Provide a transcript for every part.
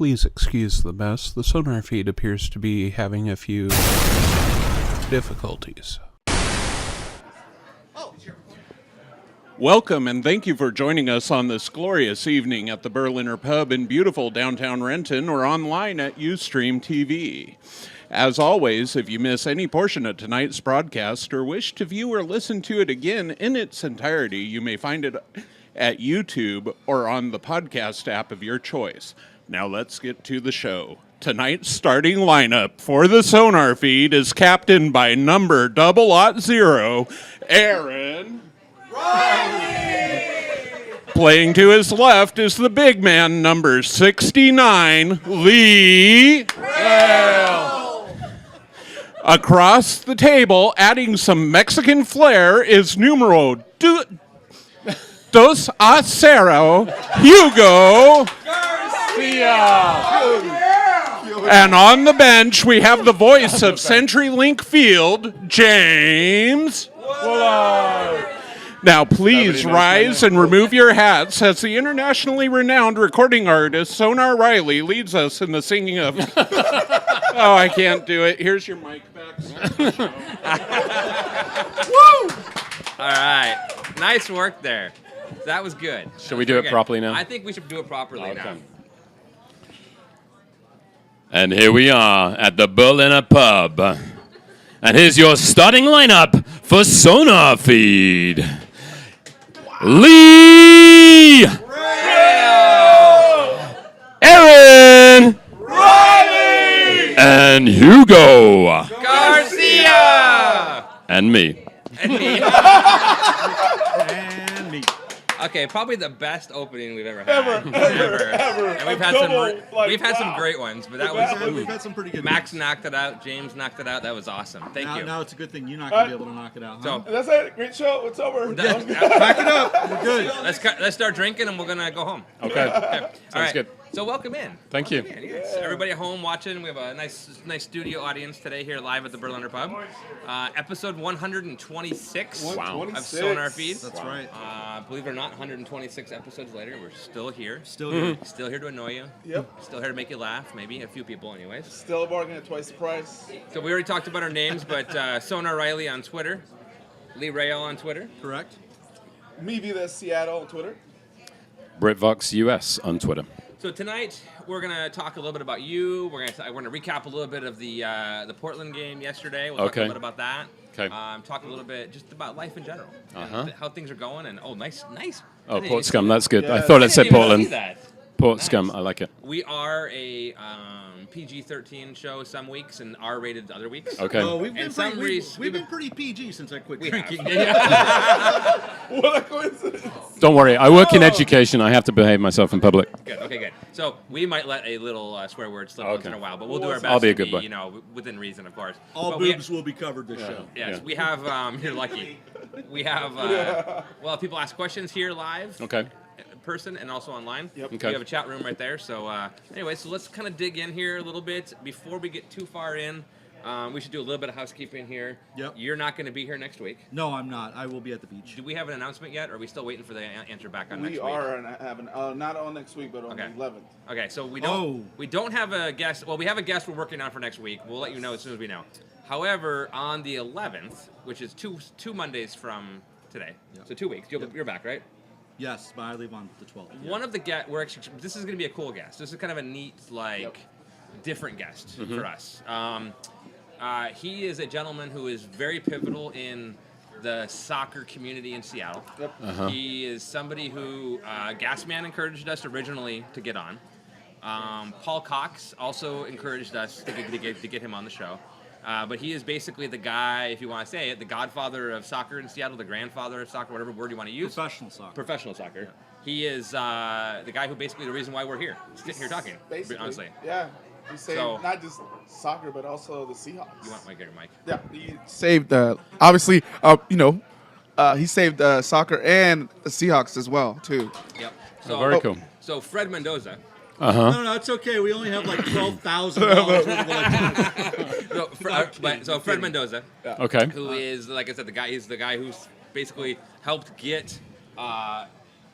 Please excuse the mess. The sonar feed appears to be having a few difficulties. Welcome and thank you for joining us on this glorious evening at the Berliner Pub in beautiful downtown Renton or online at Ustream TV. As always, if you miss any portion of tonight's broadcast or wish to view or listen to it again in its entirety, you may find it at YouTube or on the podcast app of your choice. Now let's get to the show. Tonight's starting lineup for the sonar feed is captained by number 000, Aaron Riley. Playing to his left is the big man, number 69, Lee Rail. Across the table, adding some Mexican flair, is numero dos a cero, Hugo Garcia. And on the bench, we have the voice of CenturyLink Field, James Willard. Now, please rise and remove your hats as the internationally renowned recording artist, Sonar Riley, leads us in the singing of... Oh, I can't do it. Here's your mic back. Woo! All right. Nice work there. That was good. Should we do it properly now? I think we should do it properly now. And here we are at the Berliner Pub. And here's your starting lineup for Sonar Feed. Lee Rail. Aaron Riley. And Hugo Garcia. And me. And me. Okay, probably the best opening we've ever had. Ever. And we've had some great ones, but that was we've had some pretty good Max knocked it out, James knocked it out. That was awesome. Thank you. Now it's a good thing you're not going to be able to knock it out. Huh? So that's it. Great show. It's over. Back it up. We're good. Let's start drinking and we're gonna go home. Okay. All right. good. So welcome in. Thank you. Welcome in. Yes. Everybody at home watching. We have a nice studio audience today here live at the Berliner Pub. Episode 126 of Sonar Feed. That's right. Believe it or not, 126 episodes later, we're still here. Still here. Still here to annoy you. Yep. Still here to make you laugh, maybe. A few people anyways. Still a bargain at twice the price. So we already talked about our names, but Sonar Riley on Twitter. Lee Rail on Twitter. Correct. Me be the Seattle on Twitter. BritVox US on Twitter. So tonight we're gonna talk a little bit about you. We're gonna recap a little bit of the Portland game yesterday. We'll talk a little bit about that. Okay. Talk a little bit just about life in general, and how things are going. And nice. Oh, Port Scum, that's good. Yeah. I thought it said Portland. That. Port Scum, I like it. We are a PG-13 show some weeks and R-rated other weeks. Okay. Well, we've been we've been pretty PG since I quit We drinking. What a coincidence. Don't worry, I work in education. I have to behave myself in public. Good. Okay. Good. So we might let a little swear word slip once in a while, but we'll do our best. I'll be a to good boy. within reason, of course. All But boobs will be covered this show. Yes, Yeah. we have. You're lucky. We have. Well, people ask questions here live. Okay. In person and also online. Yep. Okay. We have a chat room right there. So anyway, so let's kind of dig in here a little bit before we get too far in. We should do a little bit of housekeeping here. Yep. You're not going to be here next week. No, I'm not. I will be at the beach. Do we have an announcement yet, or are we still waiting for the answer back on next We week? are having not on next week, but on Okay. the 11th. Okay, so we don't have a guest. Well, we have a guest we're working on for next week. We'll let you know as soon as we know. However, on the 11th, which is two Mondays from today, so 2 weeks, you're back, right? Yes, but I leave on the 12th. One of the this is going to be a cool guest. This is kind of a neat, different guest for us. He is a gentleman who is very pivotal in the soccer community in Seattle. Yep. He is somebody who Gasman encouraged us originally to get on. Paul Cox also encouraged us to get him on the show. But he is basically the guy, if you want to say it, the godfather of soccer in Seattle, the grandfather of soccer, whatever word you want to use. Professional soccer. Yeah. He is the guy who basically the reason why we're here, sitting here talking, Basically, honestly. Yeah. He saved not just soccer, but also the Seahawks. You want my mic? Yeah. He saved, obviously, he saved soccer and the Seahawks as well, too. Yep. So, very cool. So Fred Mendoza. No, it's okay. We only have like $12,000 worth of electronics. So Fred Mendoza, Okay. who is, like I said, he's the guy who's basically helped get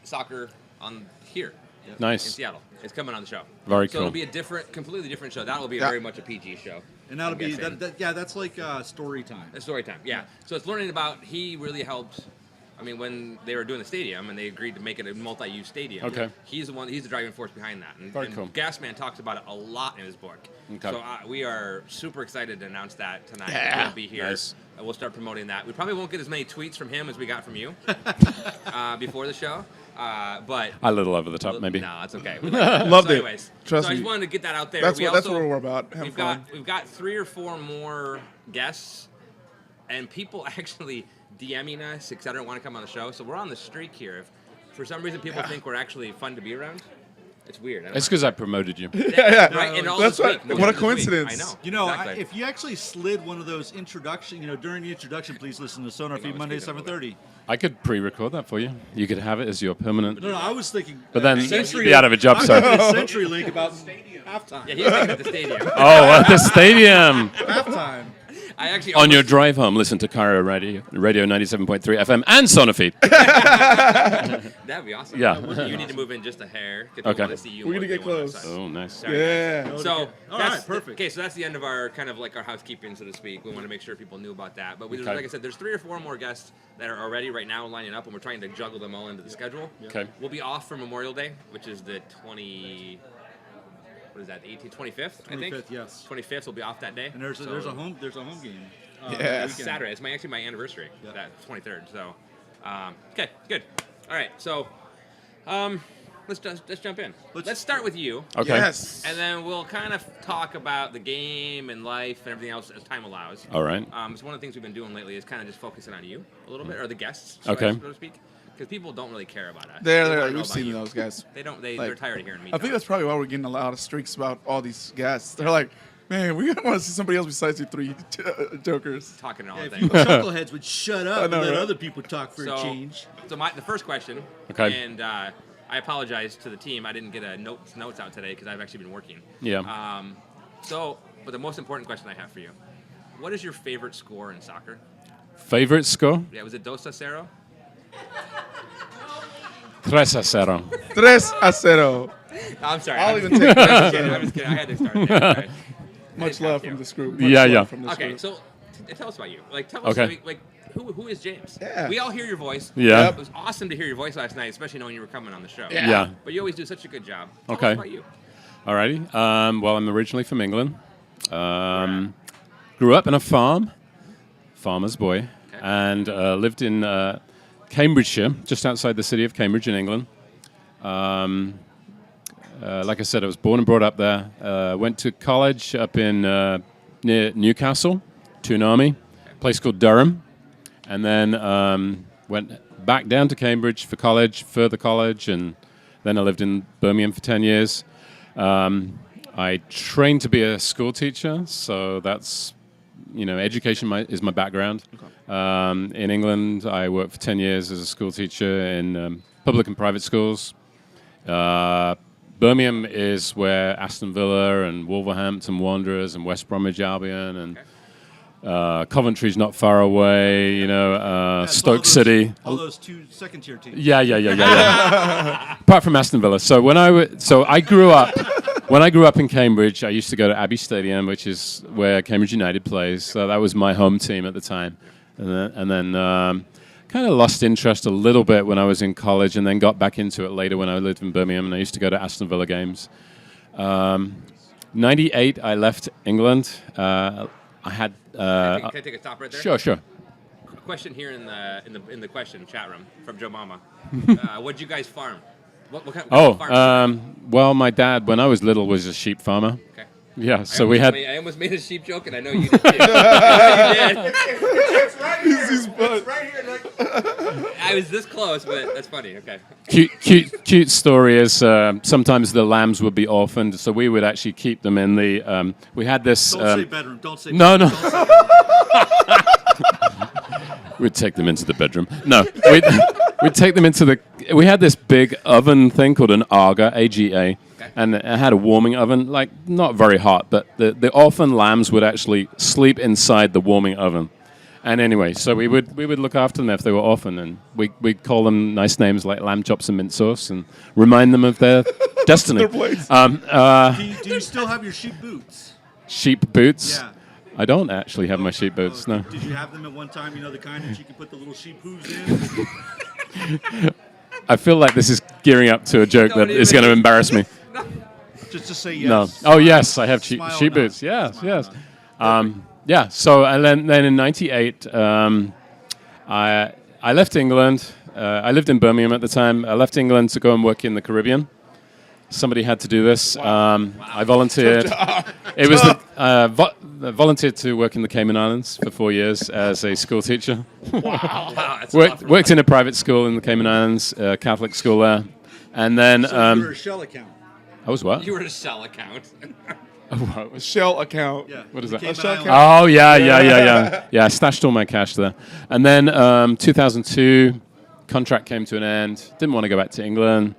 soccer on here in Nice. Seattle. It's coming on the show. Very So cool. it'll be a completely different show. That will be Yeah. very much a PG show. And that'll I'm be guessing. that's like story time. A story time, yeah. So it's learning about. He really helped. I mean, when they were doing the stadium and they agreed to make it a multi-use stadium, Okay. He's the driving force behind that. And, Very and cool. Gasman talks about it a lot in his book. Okay. So we are super excited to announce that tonight. Yeah. He'll be here. Nice. And we'll start promoting that. We probably won't get as many tweets from him as we got from you before the show, but. A little over the top, maybe. No, it's okay. Loved so it. anyways, Trust so I me. just wanted to get that out there. That's We that's also- what we're about. Having fun. We've got 3 or 4 more guests, and people actually DMing us because I don't want to come on the show. So we're on the streak here. If for some reason people think we're actually fun to be around, it's weird. I don't It's know. because I promoted you. Yeah. Right, and all That's this what- week, what a this week. coincidence. I know. You know, exactly. if you actually slid one of those introduction, during the introduction, please listen to Sonar Feed it's Monday, speaking of 7:30. I could pre-record that for you. You could have it as your permanent. No, I was thinking. But then Century- you'd be out of a job, I was so. thinking a Century Link about halftime. yeah, he was thinking at the stadium. Oh, at the stadium. Halftime. I actually On your almost- drive home, listen to Cairo Radio 97.3 FM and Sonofeed. That'd be awesome. Yeah. You need to move in just a hair. 'cause Okay. people want to see you We're more gonna than get you want close. outside. Oh, nice. Sorry. Yeah. So All that's right, perfect. Okay, so that's the end of our kind of like our housekeeping, so to speak. We want to make sure people knew about that. But we, Okay. like I said, there's 3 or 4 more guests that are already right now lining up, and we're trying to juggle them all into the schedule. Okay. We'll be off for Memorial Day, which is the 25th, I think. 25th, yes. 25th, we'll be off that day. And there's So- a home game. Yeah. it's Saturday. It's actually my anniversary. Yeah. That 23rd. So, okay, good. All right, so let's jump in. Let's start with you, Okay. Yes. and then we'll kind of talk about the game and life and everything else as time allows. All right. So one of the things we've been doing lately is kind of just focusing on you a little bit, or the guests, Okay. so to speak, because people don't really care about us. There, They wanna know we've about seen you. those guys. They don't. They're Like, tired of hearing me. I think talk. that's probably why we're getting a lot of streaks about all these guests. They're like, man, we want to see somebody else besides you 3 jokers. talking and all Yeah, the if you things. chuckleheads would shut up I and know, let right? other people talk for a So, change. so the first question. Okay. And I apologize to the team. I didn't get a notes out today because I've actually been working. Yeah. But the most important question I have for you: what is your favorite score in soccer? Favorite score? Yeah, was it 2-0? 3-0. 3-0. I'm sorry. I'll I'm even just take that. kidding. I'm just kidding. I had to start there. Sorry. Much I love have from to. this group. Yeah, Much yeah. love from this Okay, group. so tell us about you. Like, tell us, Okay. like who is James? Yeah. We all hear your voice. Yeah. It was awesome to hear your voice last night, especially knowing you were coming on the show. Yeah. But you always do such a good job. Tell Okay. us about you. Alrighty. Well, I'm originally from England. Grew up in a farmer's boy, and lived in Cambridgeshire, just outside the city of Cambridge in England. Like I said, I was born and brought up there. Went to college up in near Newcastle, Toonami, a place called Durham, and then went back down to Cambridge for college, further college, and then I lived in Birmingham for 10 years. I trained to be a school teacher, so that's, education is my background. In England, I worked for 10 years as a school teacher in public and private schools. Birmingham is where Aston Villa and Wolverhampton Wanderers and West Bromwich Albion and Coventry's not far away, Stoke City. All those 2 second-tier teams. Yeah. Apart from Aston Villa. So I grew up. When I grew up in Cambridge, I used to go to Abbey Stadium, which is where Cambridge United plays. So that was my home team at the time, and then kind of lost interest a little bit when I was in college, and then got back into it later when I lived in Birmingham, and I used to go to Aston Villa games. 98, I left England. I had. Can I take a stop right there? Sure. A question here in the question chat room from Joe Mama. What'd you guys farm? What kind of farm? Well, my dad, when I was little, was a sheep farmer. Okay. Yeah, so we had. I almost made a sheep joke, and I know you did. I know you did. I was this close, but that's funny. Okay. Cute story is sometimes the lambs would be orphaned, so we would actually keep them in the. We had this. Don't say bedroom. Don't say No, bedroom. no. Don't say bedroom. We'd take them into the bedroom. No, we'd take them into the. We had this big oven thing called an AGA, AGA, and it had a warming oven, like not very hot, but the orphan lambs would actually sleep inside the warming oven. And anyway, so we would look after them if they were orphan, and we'd call them nice names like lamb chops and mint sauce, and remind them of their destiny. Their place. Do you still have your sheep boots? Sheep boots. Yeah. I don't actually have my sheep boots. No. Did you have them at one time? You know, the kind that you can put the little sheep hooves in? I feel like this is gearing up to a joke that is going to embarrass me. Just to say No. yes. Oh yes, I have sheep Smile sheep nod. boots. Yes, Smile yes. nod. Yeah. So and then in '98, I left England. I lived in Birmingham at the time. I left England to go and work in the Caribbean. Somebody had to do this. I volunteered. It was volunteered to work in the Cayman Islands for 4 years as a school teacher. Wow, that's a lot for Worked in a private school in the Cayman Islands, Catholic school there, and then So you were a shell account. I was what? You were at a Shell account. A Shell account. Yeah. What is The that? Cayman Shell Islands. Oh yeah. Yeah, I stashed all my cash there, and then 2002, contract came to an end. Didn't want to go back to England.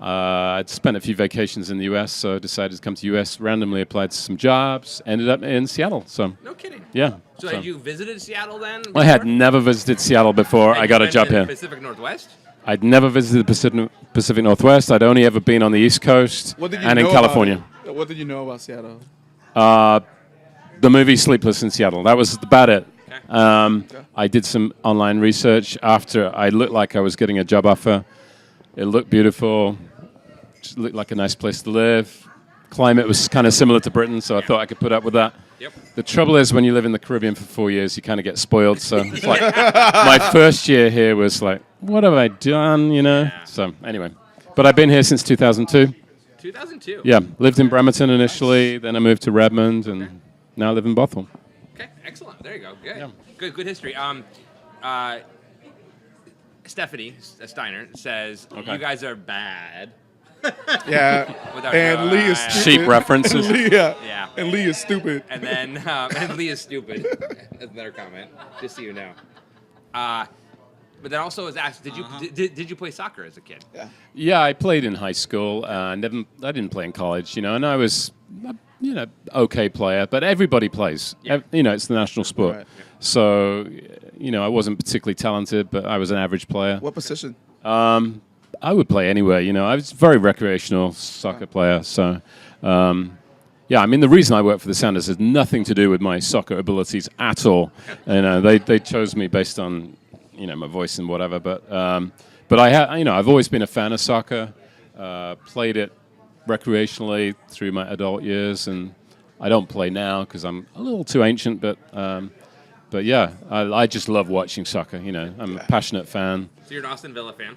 I'd spent a few vacations in the US, so I decided to come to US. Randomly applied to some jobs. Ended up in Seattle. So No kidding. yeah. So had you visited Seattle then? I had before? never visited Seattle before. Had I you got a been job to the here. Pacific Northwest? I'd never visited the Pacific Northwest. I'd only ever been on the East Coast What did you and know in California. About, what did you know about Seattle? The movie Sleepless in Seattle. That was about it. Okay. I did some online research after I looked like I was getting a job offer. It looked beautiful. Just looked like a nice place to live. Climate was kind of similar to Britain, so I thought I could put up with that. Yep. The trouble is when you live in the Caribbean for 4 years, you kind of get spoiled. So it's like my first year here was like, what have I done, you know? Yeah. So anyway, but I've been here since 2002. 2002. Yeah, lived in Bremerton initially, then I moved to Redmond, and now I live in Bothell. Okay, excellent. There you go. Good. Yeah. Good history. Stephanie Steiner says you guys are bad. Yeah. Without And Lee is her, stupid. Sheep references. Yeah. Yeah. And Lee is stupid. And then and Lee is stupid. That's another comment, just so you know. But then also was asked, did you play soccer as a kid? Yeah. Yeah, I played in high school. I didn't play in college, you know, and I was, okay player. But everybody plays. Yeah. It's the national sport. Right. So, I wasn't particularly talented, but I was an average player. What position? I would play anywhere. I was a very recreational soccer player. So, the reason I work for the Sounders has nothing to do with my soccer abilities at all. They chose me based on, my voice and whatever. But I've always been a fan of soccer. Played it recreationally through my adult years, and I don't play now because I'm a little too ancient. But yeah, I just love watching soccer. I'm a passionate fan. So you're an Aston Villa fan.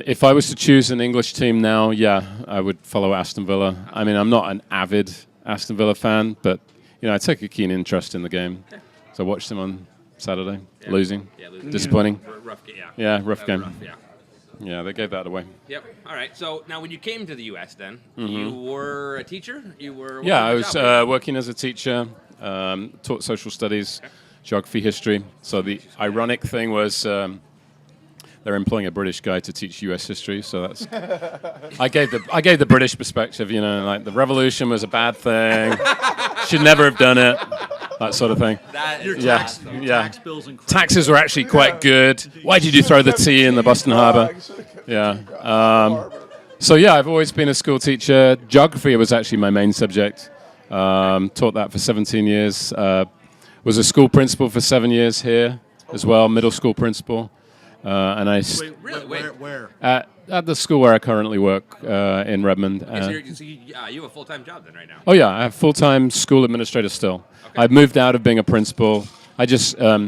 If I was to choose an English team now, yeah, I would follow Aston Villa. I mean, I'm not an avid Aston Villa fan, but I take a keen interest in the game. Okay. So I watched them on Saturday, Yeah. losing. Yeah, losing. Disappointing. Rough game. Yeah. Yeah, rough That was game. Rough, yeah. Yeah, they gave that away. Yep. All right. So now, when you came to the U.S., then you were a teacher. You were. what Yeah, I your was job? working as a teacher, taught social studies, geography, history. So the ironic thing was they're employing a British guy to teach U.S. history. So that's I gave the British perspective. Like the revolution was a bad thing, should never have done it, that sort of thing. That Your is Yeah. tax, your Yeah. tax bills and Taxes were actually quite good. Why did you throw the tea in the Boston Harbor? Yeah. So yeah, I've always been a school teacher. Geography was actually my main subject. Taught that for 17 years. Was a school principal for 7 years here as well, middle school principal. And I Wait, Really? where? at the school where I currently work in Redmond. Okay, so you have a full-time job then right now. Oh yeah, I have full-time school administrator still. Okay. I've moved out of being a principal. I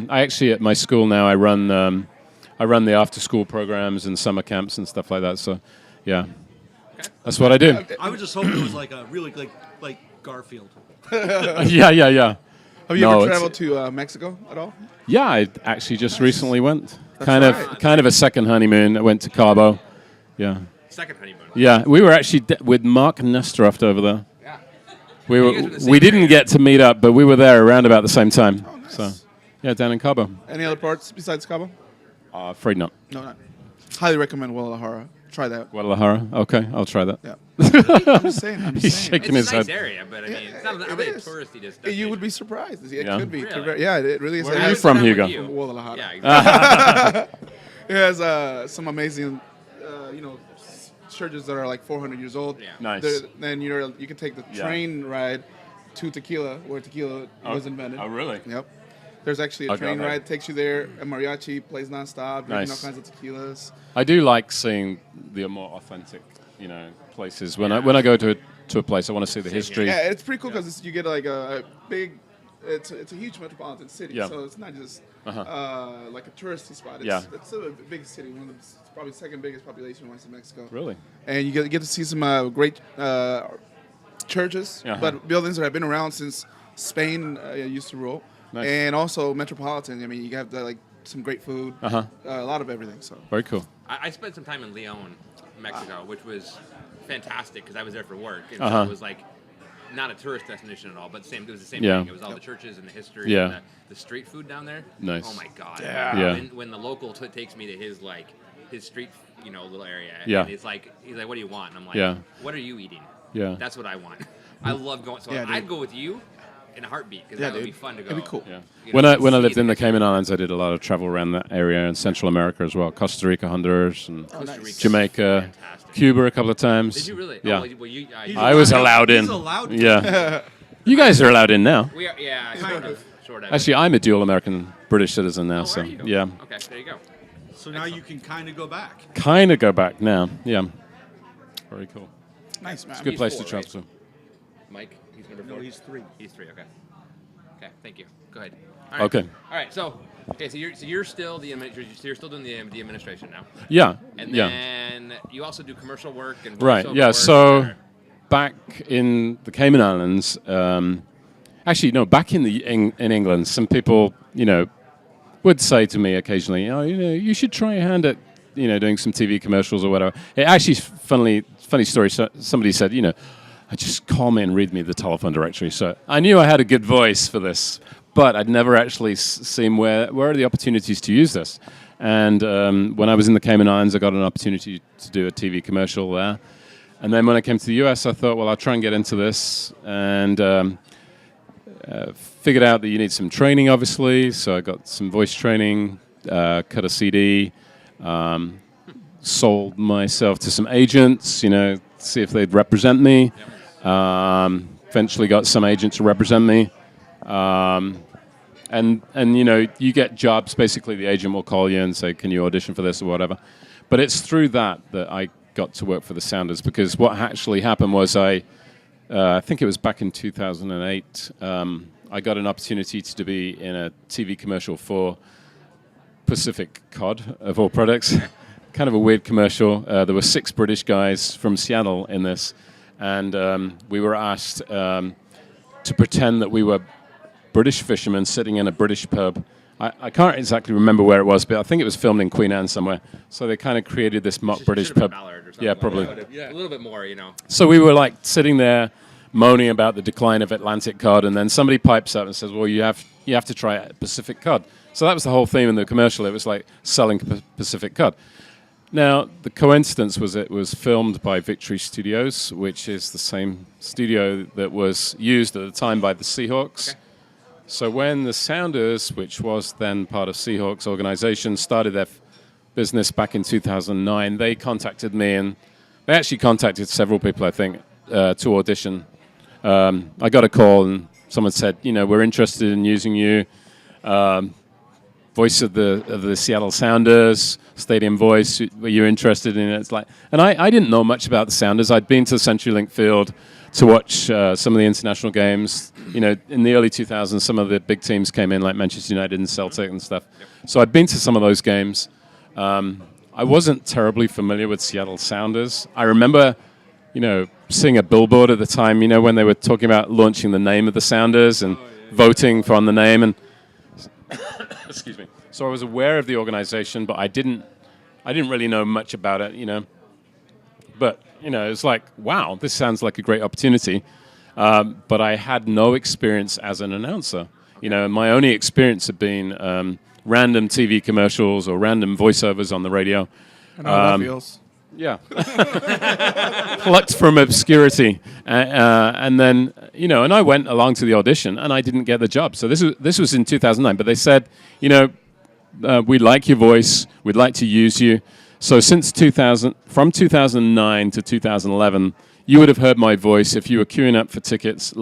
actually at my school now I run the after-school programs and summer camps and stuff like that. So, yeah, that's what I do. I was just hoping it was like a really like Garfield. Yeah. Have you No, ever it's- traveled to Mexico at all? Yeah, I actually just recently went. That's Kind right. of a second honeymoon. I went to Cabo. Yeah, Second honeymoon. yeah. We were actually with Mark Nesteroff over there. Yeah. We You were. guys were in the same We didn't area. get to meet up, but we were there around about the same time. Oh, nice. So, yeah, down in Cabo. Any other parts besides Cabo? Afraid not. No, not. Highly recommend Guadalajara. Try that. Guadalajara. Okay, I'll try that. Yeah. I'm just saying. He's shaking It's his a nice head. area, but I mean, it's not It really is. touristy. Just You would be surprised. It Yeah? could be. Really? Yeah, it really is. Where It are you has- from, With Hugo? you. Guadalajara. Yeah, exactly. It has some amazing, churches that are like 400 years old. Yeah. Nice. Then you can take the Yeah. train ride to Tequila, where tequila was invented. Oh, really? Yep. There's actually a Okay, train okay. ride takes you there. A mariachi plays nonstop, drinking Nice. all kinds of tequilas. I do like seeing the more authentic, places. When I go to a place, I want to see the history. Yeah, it's pretty cool because you get like a big. It's a huge metropolitan city, Yeah. so it's not just like a touristy spot. It's, Yeah. it's a big city, one of the probably second biggest population wise in Mexico. Really? And you get to see some great churches, Uh-huh. but buildings that have been around since Spain used to rule, Nice. and also metropolitan. I mean, you have like some great food, a lot of everything. So Very cool. I spent some time in Leon, Mexico, which was fantastic because I was there for work. And Uh-huh. so it was like not a tourist destination at all, but it was the same Yeah. thing. It was all the churches and the history Yeah. and the street food down there. Nice. Oh my god. Yeah. When the local takes me to his street, little area. Yeah. And he's like, what do you want? And I'm like, Yeah. what are you eating? Yeah. That's what I want. I love going. So Yeah, I'd dude. go with you in a heartbeat because Yeah, that would be dude. fun to go. It'd be cool. Yeah. You When know, I see lived in the history. Cayman Islands, I did a lot of travel around that area in Central America as well. Costa Rica, Honduras, and Costa Rica. Jamaica, Fantastic. Cuba a couple of times. Did you really? Yeah. Oh, well, you, He's I was allowed in. He's allowed to. Yeah. You guys are allowed in now. we are, yeah, sort of. Sort of. Actually, I'm a dual American British citizen now, Oh, so are you? yeah. Okay, there you go. So now you can kind of go back. Kind of go back now. Yeah. Very cool. nice, man. Good He's place 4, to travel to. Mike, he's number 4. No, he's 3. He's 3. Okay. Okay. Thank you. Go ahead. All right. Okay. All right. So you're still you're still doing the administration now, Yeah. and yeah. then you also do commercial work and Right. voiceover Yeah. work, So or- back in the Cayman Islands, actually, no, back in in England, some people, would say to me occasionally, oh, you should try your hand at, doing some TV commercials or whatever. It actually, funny story. Somebody said, I just call me and read me the telephone directory. So I knew I had a good voice for this, but I'd never actually seen where are the opportunities to use this. And when I was in the Cayman Islands, I got an opportunity to do a TV commercial there. And then when I came to the US, I thought, well, I'll try and get into this. And figured out that you need some training, obviously. So I got some voice training, cut a CD, sold myself to some agents, see if they'd represent me. Eventually got some agents to represent me. And you get jobs. Basically, the agent will call you and say, can you audition for this or whatever. But it's through that I got to work for the Sounders, because what actually happened was I think it was back in 2008, I got an opportunity to be in a TV commercial for Pacific Cod, of all products. Kind of a weird commercial. There were 6 British guys from Seattle in this, and we were asked to pretend that we were British fishermen sitting in a British pub. I can't exactly remember where it was, but I think it was filmed in Queen Anne somewhere. So they kind of created this mock British Should've been pub. Ballard or something Yeah, like probably. that. A little bit more, So we were like sitting there moaning about the decline of Atlantic cod, and then somebody pipes up and says, well, you have to try Pacific cod. So that was the whole theme in the commercial. It was like selling Pacific cod. Now, the coincidence was it was filmed by Victory Studios, which is the same studio that was used at the time by the Seahawks. Okay. So when the Sounders, which was then part of Seahawks organization, started their business back in 2009, they contacted me, and they actually contacted several people, I think, to audition. I got a call, and someone said, we're interested in using you. Voice of the Seattle Sounders, stadium voice, were you interested in it? It's like, and I didn't know much about the Sounders. I'd been to CenturyLink Field to watch some of the international games. In the early 2000s, some of the big teams came in, like Manchester United and Celtic and stuff. So I'd been to some of those games. I wasn't terribly familiar with Seattle Sounders. I remember, seeing a billboard at the time, when they were talking about launching the name of the Sounders and voting on the name. And excuse me. So I was aware of the organization, but I didn't really know much about it, But, it's like, wow, this sounds like a great opportunity. But I had no experience as an announcer. My only experience had been random TV commercials or random voiceovers on the radio. I know how that feels. Yeah. Plucked from obscurity. And then, and I went along to the audition and I didn't get the job. So this was in 2009, but they said, we like your voice, we'd like to use you. So from 2009 to 2011, you would have heard my voice if you were queuing up for tickets,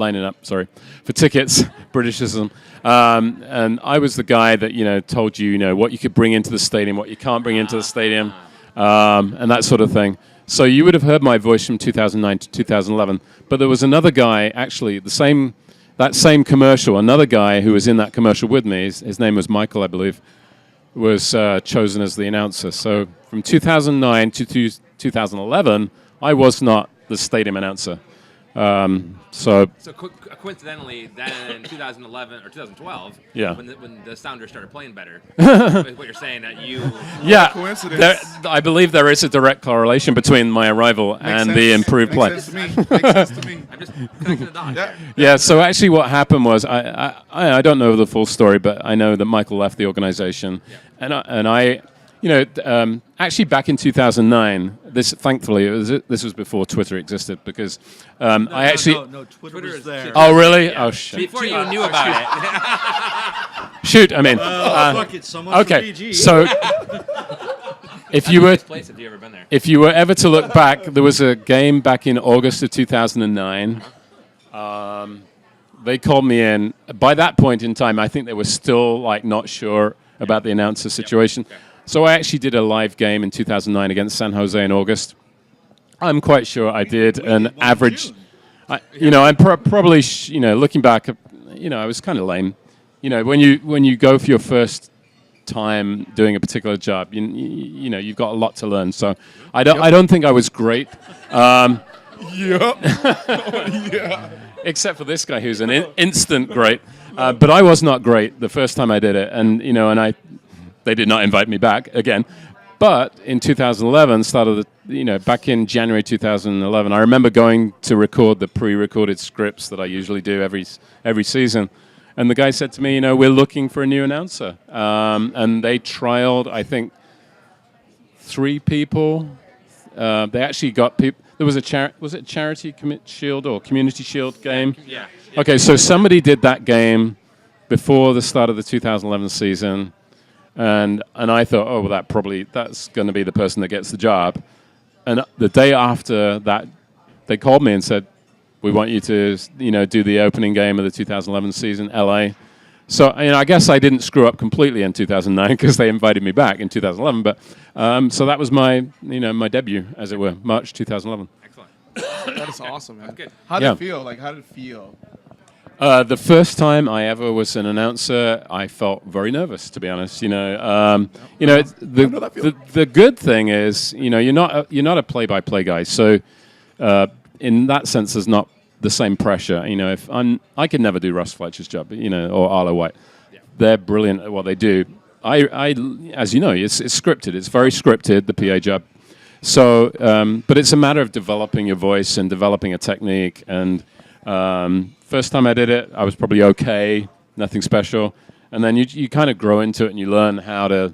Britishism. And I was the guy that, told you, what you could bring into the stadium, what you can't bring into the stadium, and that sort of thing. So you would have heard my voice from 2009 to 2011. But there was another guy, actually, that same commercial, another guy who was in that commercial with me, his name was Michael, I believe, was chosen as the announcer. So from 2009 to 2011, I was not the stadium announcer. So coincidentally, then in 2011 or 2012, Yeah. when the Sounders started playing better, what you're saying that you yeah, coincidence. I believe there is a direct correlation between my arrival and the improved play. Makes sense to me. I'm just connecting the dots. Yeah. there. Yeah, so actually what happened was, I don't know the full story, but I know that Michael left the organization. And I actually back in 2009, thankfully, this was before Twitter existed, because I actually... No, Twitter Twitter was is there. shit. Oh, really? Oh, shit. Before you knew about it. Shoot, I mean... Fuck it, so much for okay, BG. so if you were... Nice place if you ever been there. If you were ever to look back, there was a game back in August of 2009. They called me in. By that point in time, I think they were still not sure about the announcer situation. Okay. So I actually did a live game in 2009 against San Jose in August. I'm quite sure I did an did one in average. June. I'm probably looking back, I was kind of lame. When you go for your first time doing a particular job, you've got a lot to learn. So I don't think I was great. Yeah. Except for this guy who's an instant great. But I was not great the first time I did it. And, they did not invite me back again. But in 2011, back in January 2011, I remember going to record the pre-recorded scripts that I usually do every season. And the guy said to me, we're looking for a new announcer. And they trialed, I think, 3 people. They actually got people. There was was it Charity Shield or Community Shield game? Yeah. Okay, so somebody did that game before the start of the 2011 season, and I thought, oh, well, that's going to be the person that gets the job. And the day after that, they called me and said, we want you to, do the opening game of the 2011 season, LA. So, I guess I didn't screw up completely in 2009 because they invited me back in 2011. But so that was my, my debut, as it were, March 2011. Excellent. That is awesome, man. good. How did Yeah. it feel? How did it feel? The first time I ever was an announcer, I felt very nervous, to be honest. The good thing is, you're not a play-by-play guy, so in that sense, there's not the same pressure. I could never do Russ Fletcher's job, or Arlo White. Yeah. They're brilliant at what they do. I as you know, it's scripted. It's very scripted, the PA job. So, but it's a matter of developing your voice and developing a technique. And first time I did it, I was probably okay, nothing special. And then you kind of grow into it and you learn how to,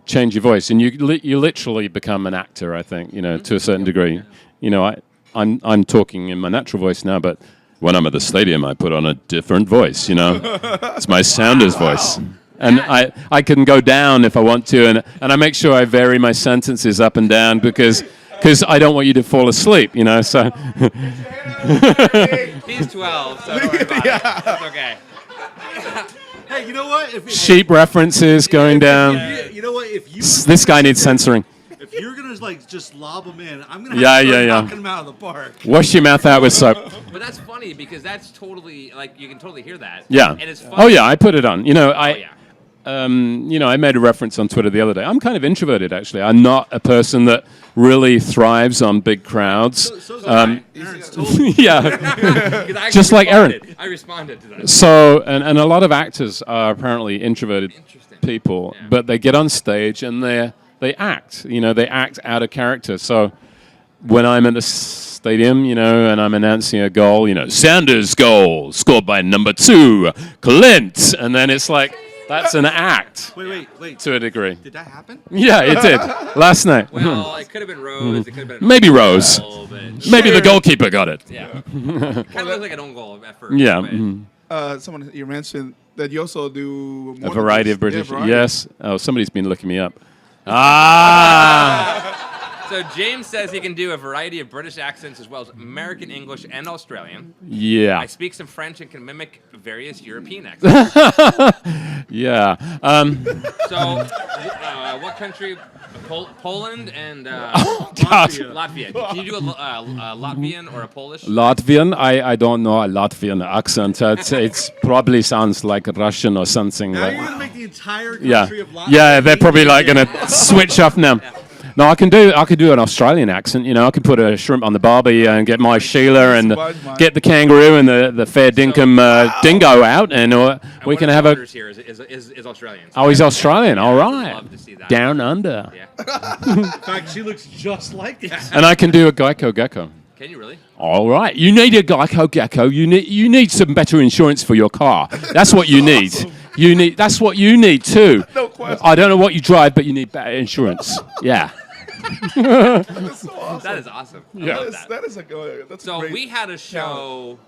change your voice. And you literally become an actor, I think, to a certain degree. I'm talking in my natural voice now, but when I'm at the stadium, I put on a different voice, It's my Sounders voice. And I can go down if I want to, and I make sure I vary my sentences up and down because I don't want you to fall asleep, so... He's 12, so don't worry about it. It's okay. Hey, you know what? Sheep references going down. You know what? If you This guy needs censoring. if you're gonna just lob them in, I'm gonna Yeah, have to start yeah. knocking them out of the park. Wash your mouth out with soap. But that's funny because that's totally, you can totally hear that. Yeah. And it's funny. Oh, yeah, I put it on. Yeah. I made a reference on Twitter the other day. I'm kind of introverted, actually. I'm not a person that really thrives on big crowds. So's Aaron's totally. Yeah. 'Cause I Just like Aaron. I responded to that. So, and a lot of actors are apparently introverted Interesting. people, Yeah. but they get on stage and they act. They act out of character. So when I'm at the stadium, and I'm announcing a goal, Sanders goal scored by number 2, Clint, and then it's like, That's an act Wait. to a degree. Did that happen? Yeah, it did last night. Well, it could have been Rose. It could have been Maybe Rose. goal, but Maybe the goalkeeper got it. yeah, kind of looked like an own goal at first. Yeah. but- Someone you mentioned that you also do A more variety than of British. Yeah, variety. Yes. Oh, somebody's been looking me up. Ah. So James says he can do a variety of British accents as well as American English and Australian. Yeah. I speak some French and can mimic various European accents. Yeah. So, what country? Poland and Oh, God. Latvia. Can you do a Latvian or a Polish? Latvian, I don't know a Latvian accent. It's probably sounds like Russian or something. Now like- you're gonna make the entire yeah, country of Latvia. yeah, they're probably like gonna switch off now. No, I could do an Australian accent. You know, I could put a shrimp on the barbie and get my Sheila and get the kangaroo and the fair dinkum dingo out, and we can have a. Here is Australian. Oh, he's Australian. All I'd right, love to see that. down under. Yeah. In fact, she looks just like this. And I can do a Geico gecko. Can you really? All right, you need a Geico gecko. You need some better insurance for your car. That's what you need. That's what you need too. No question. I don't know what you drive, but you need better insurance. Yeah. That's so awesome. That is awesome. I Yeah. love that. That is a that's So a great. we had a show.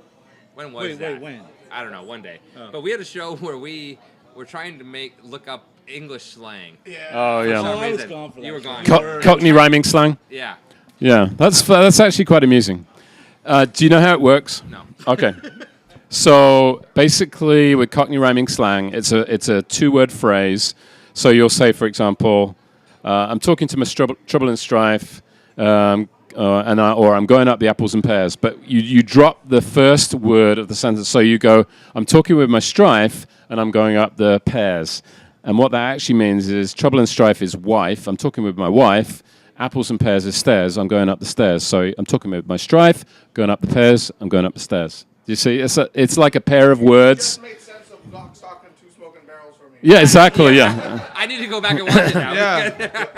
When was that? When? I don't know. One day. But we had a show where we were trying to look up English slang. Oh For yeah. some I was reason. gone for that You were show. gone. Cockney rhyming slang. Yeah. Yeah, that's actually quite amusing. Do you know how it works? No. Okay. So basically, with Cockney rhyming slang, it's a two-word phrase. So you'll say, for example, I'm talking to Miss Trouble and Strife, or I'm going up the apples and pears. But you drop the first word of the sentence. So you go, I'm talking with my Strife, and I'm going up the pears. And what that actually means is Trouble and Strife is wife. I'm talking with my wife. Apples and pears is stairs. I'm going up the stairs. So I'm talking with my Strife, going up the pears. I'm going up the stairs. Do you see? It's like a pair of words. made sense of Doc Stock and Two Smoking Barrels for me. Yeah, exactly. Yeah. I need to go back and watch it now. Yeah.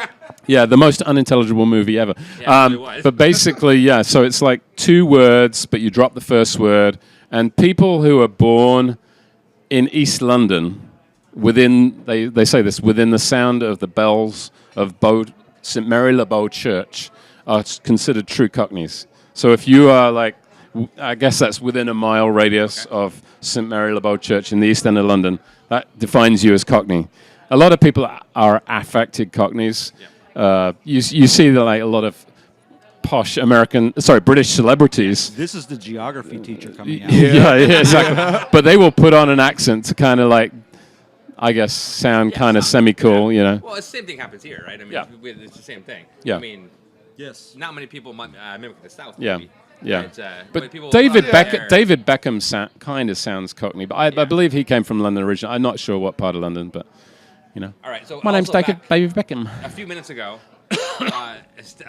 Yeah, the most unintelligible movie ever. Yeah, it really was. But basically, yeah, so it's like two words, but you drop the first word. And people who are born in East London, they say this, within the sound of the bells of St. Mary Le Bow Church, are considered true Cockneys. So if you are like, I guess that's within a mile radius of St. Mary Le Bow Church in the East End of London, that defines you as Cockney. A lot of people are affected Cockneys. You see like a lot of posh British celebrities. This is the geography teacher coming out. Yeah, exactly. But they will put on an accent to kind of like, I guess, sound kind of semi-cool, you know. Well, the same thing happens here, right? I mean, Yeah. it's the same thing. Yeah. I mean, Yes. not many people mimic the South. Yeah. Maybe, Yeah. but people David up there- Beckham kind of sounds Cockney, but I believe he came from London originally. I'm not sure what part of London, but you know. All right, so My name's also David Beckham. a few minutes ago,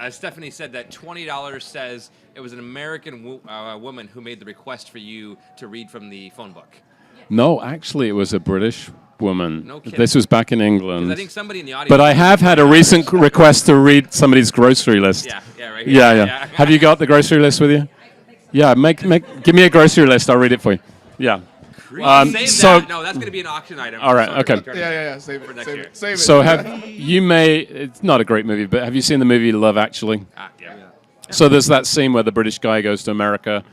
Stephanie said that $20 says it was an American woman who made the request for you to read from the phone book. No, actually, it was a British woman. No kidding. This was back in 'Cause England. I think somebody in the audience. But I have had a recent request to read somebody's grocery list. Yeah, right here. Yeah. Have you got the grocery list with you? Yeah, give me a grocery list. I'll read it for you. Yeah. Save so, that. No, that's going to be an auction item. All right, Sorry, okay. return it. Yeah. Save For it. next Save year. it. Save it. so it's not a great movie, but have you seen the movie Love Actually? Yeah. So there's that scene where the British guy goes to America,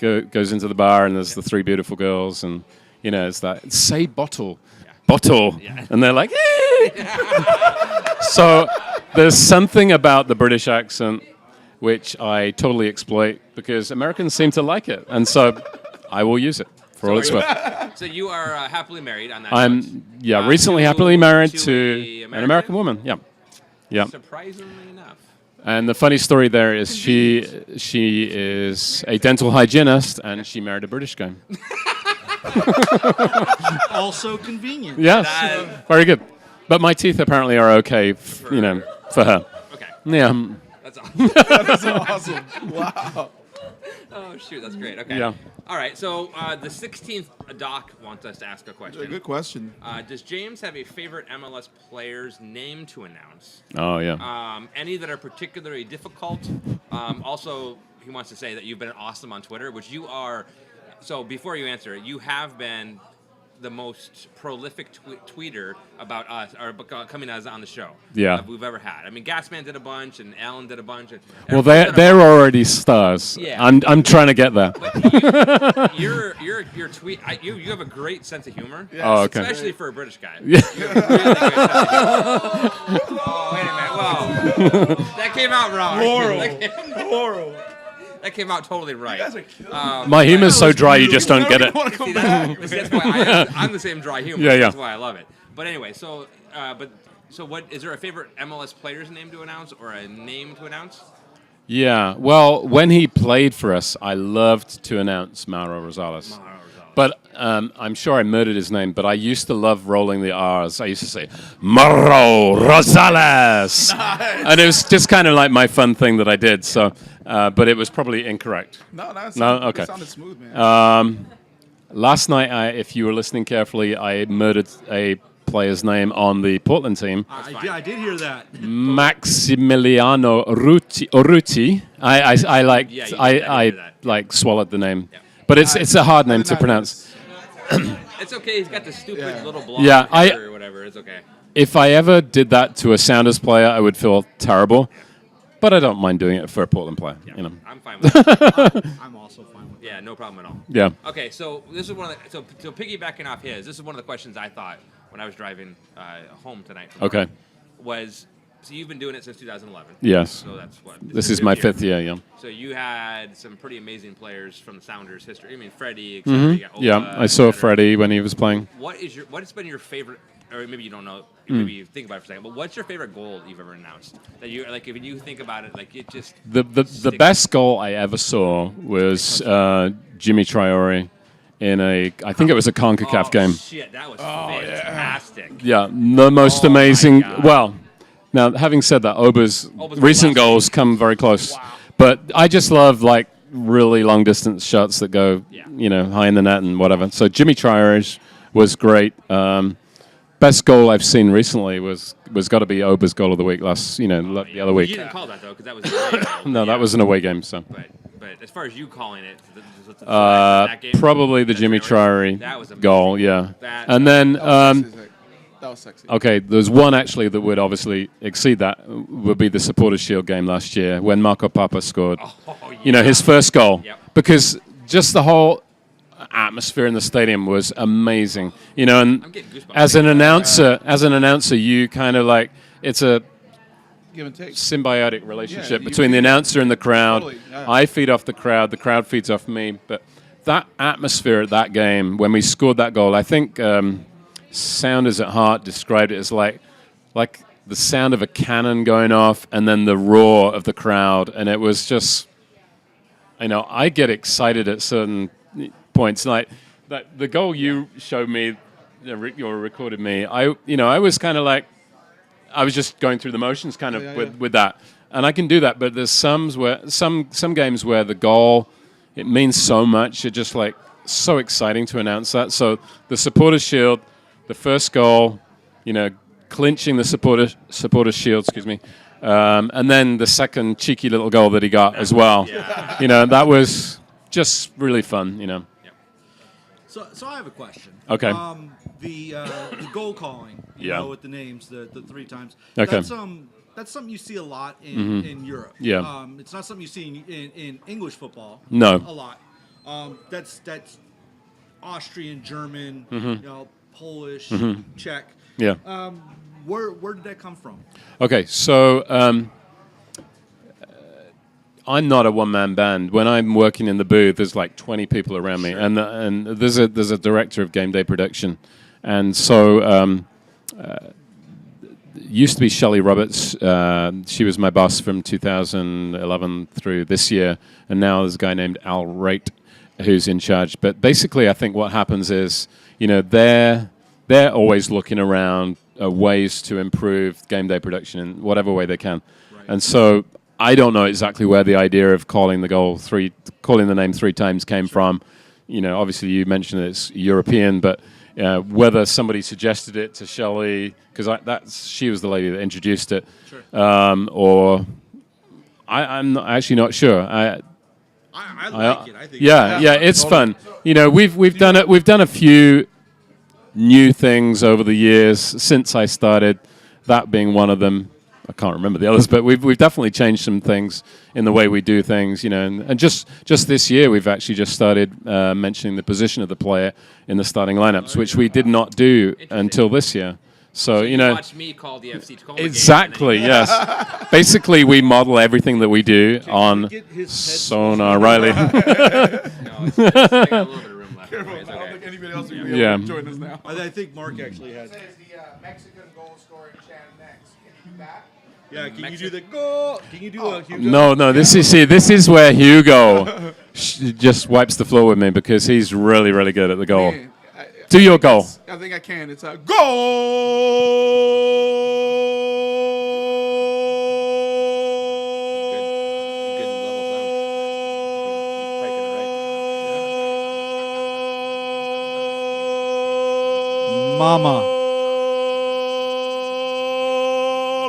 goes into the bar, and there's the three beautiful girls, and you know it's that say bottle, and they're like, So there's something about the British accent which I totally exploit because Americans seem to like it, and so I will use it for all it's worth. So you are happily married on that. I'm note. recently to- happily married to to an an American woman. Yeah. Surprisingly enough. And the funny story there is she is a dental hygienist and she married a British guy. Also convenient. Yes, That- very good. But my teeth apparently are okay, for her. Okay. Yeah, That's awesome. That's awesome. Wow. Oh, shoot. That's great. Okay. Yeah. All right. So the 16th Doc wants us to ask a question. Good question. Does James have a favorite MLS player's name to announce? Oh yeah. Any that are particularly difficult? Also, he wants to say that you've been awesome on Twitter, which you are. So before you answer, you have been the most prolific tweeter about us or coming as on the show. Yeah. We've ever had. I mean, Gasman did a bunch, and Alan did a bunch. And Well, everyone's done a they're bunch. already stars. Yeah. I'm trying to get there. But your tweet. You have a great sense of humor. Oh, okay. Especially for a British guy. Yeah. You have a really good sense of humor. Oh, wait a minute. Whoa. That came out wrong. Horrible. That came out totally right. My humor's so dry you just don't get it. See, that's why I'm the same dry humor. Yeah, yeah. That's why I love it. But anyway, so what is there a favorite MLS player's name to announce or a name to announce? Yeah, well, when he played for us, I loved to announce Mauro Rosales. But I'm sure I murdered his name, but I used to love rolling the R's. I used to say, Mauro Rosales! And it was just kind of like my fun thing that I did, so, but it was probably incorrect. No, Okay. It sounded smooth, man. Last night, if you were listening carefully, I murdered a player's name on the Portland team. I did hear that. Maximiliano Urruti. I like Yeah, you did. I did that. like swallowed the name, but it's a hard name to pronounce. It's okay. He's got the stupid Yeah. little blonde Yeah, hair or whatever. It's okay. If I ever did that to a Sounders player, I would feel terrible. But I don't mind doing it for a Portland player. Yeah, You know. I'm fine with it. I'm also fine with Yeah, no problem at all. Yeah. Okay, so this is one of the so piggybacking off his. This is one of the questions I thought when I was driving home tonight. From Okay. work, Was so you've been doing it since 2011. Yes. So that's what. This is my fifth year. Yeah. So you had some pretty amazing players from the Sounders history. I mean, Freddie. Et cetera, you got Opa, Yeah. I et saw cetera. Freddie when he was playing. What has been your favorite, or maybe you don't know, Hmm. maybe you think about it for a second, but what's your favorite goal you've ever announced? That you like, when you think about it, like it just. The sticks. best goal I ever saw was Jimmy Traore in I think it was a CONCACAF game. Shit, that was fantastic. Yeah, the most Oh my amazing. God. Well, now having said that, Oba's Oba's recent awesome. goals come very close. But I just love like really long distance shots that go, Yeah. high in the net and whatever. So Jimmy Traore was great. Best goal I've seen recently was got to be Oba's goal of the week the other week. You didn't call that though, because that was a away goal. No, that was an away game. So But as far as you calling it, that game, probably the that Jimmy Traore that was amazing. goal. Yeah, That- and then. That was sexy. Okay, there's one actually that would obviously exceed that. Would be the Supporters Shield game last year when Marco Papa scored. His first goal. Yep. Because just the whole atmosphere in the stadium was amazing. And I'm getting goosebumps. as an announcer, you kind of like it's a Give and take. symbiotic relationship you between the feed- announcer and the crowd. Totally, yeah. I feed off the crowd feeds off me. But that atmosphere at that game when we scored that goal, I think. Sounders at Heart described it as like the sound of a cannon going off and then the roar of the crowd, and it was just, I get excited at certain points, like that the goal you showed me, you recorded me. I was kind of like, I was just going through the motions, kind of with that, and I can do that. But there's some games where the goal, it means so much. It's just like so exciting to announce that. So the Supporters Shield. The first goal, clinching the supporters shield, and then the second cheeky little goal that he got as well. That was just really fun. So I have a question. Okay. The goal calling, Yeah. with the names, the 3 times. Okay. That's something you see a lot in Europe. Yeah. It's not something you see in English football. No. A lot. That's Austrian, German, Polish, Czech. Yeah. Where did that come from? Okay, so I'm not a one-man band. When I'm working in the booth, there's like 20 people around me, and there's a director of game day production, and so used to be Shelley Roberts. She was my boss from 2011 through this year, and now there's a guy named Al Raitt who's in charge. But basically, I think what happens is, they're always looking around ways to improve game day production in whatever way they can. Right. And so I don't know exactly where the idea of calling the name 3 times came from. Obviously you mentioned it's European, but whether somebody suggested it to Shelley, because she was the lady that introduced it, or I'm actually not sure. I like it. I think Yeah, it's fun. We've done a few new things over the years since I started. That being one of them. I can't remember the others, but we've definitely changed some things in the way we do things, you know. And just this year, we've actually just started mentioning the position of the player in the starting lineups, which we did not do until this year. So you know, watch me call the FC Tacoma exactly, game, yes. Basically, we model everything that we do on get his head Sonar Riley. No, it's I got a little bit of room left. Careful, It's I don't okay. think anybody else will be Yeah. able to join us now. I think Mark actually has. Says the Mexican goal scoring chant next. Can you do that? Yeah, can you do the goal? Can you do a Hugo? No. This is where Hugo just wipes the floor with me because he's really, really good at the goal. Man, Do your goal. I think I can. It's a goal. Good level sound. Piking it Mama.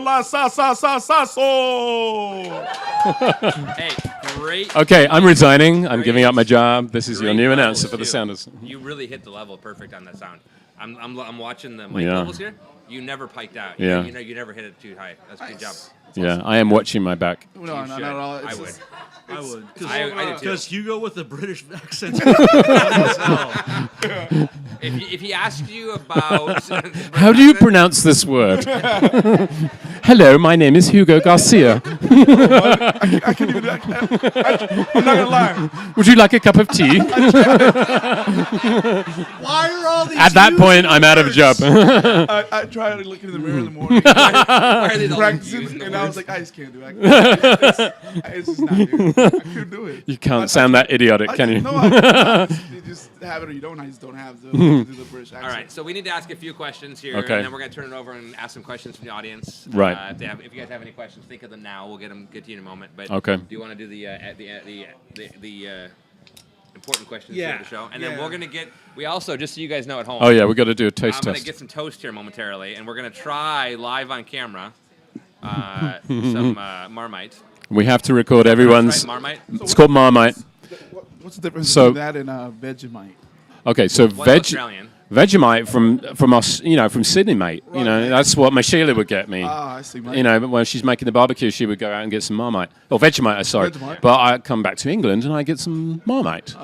La sa sa sa sa so. right. Hey, great. Okay, I'm resigning. I'm giving up my job. This is your Great new levels, announcer for the too. Sounders. You really hit the level perfect on that sound. I'm watching the mic Yeah. levels here. You never piked out. Yeah. You never hit it too high. That's a good job. Yeah, I am watching my back. No, You not should. at all. I It's would. just- I would. I do too. Because Hugo with the British accent. If he asked you about How do you pronounce this word? Hello, my name is Hugo Garcia. I can't even. I'm not gonna lie. Would you like a cup of tea? Why are all these? At that point, I'm out of a job. I tried to look in the mirror in the morning, why are they all practicing, using the and I was words? like, I just can't do it. It's just not here. I couldn't do it. You can't sound that idiotic, can you? No, I you just have it or you don't. I just don't have to do the British accent. All right, so we need to ask a few questions here, Okay. and then we're going to turn it over and ask some questions from the audience. Right. If you guys have any questions, think of them now. We'll get to you in a moment. But Okay. do you want to do the important questions Yeah, here of the show? And then yeah. we're going to get. We also, just so you guys know at home. Oh yeah, we got to do a I'm taste going to test. get some toast here momentarily, and we're going to try live on camera some Marmite. We have to record everyone's. Right, Marmite. It's called Marmite. What's the difference So- between that and Vegemite? Okay, so One's Australian. Vegemite from us, from Sydney, mate. You know, that's what my Sheila would get me. Ah, I see. Mate. You know, when she's making the barbecue, she would go out and get some Marmite. Or Vegemite, sorry. Vegemite. But I come back to England and I get some Marmite.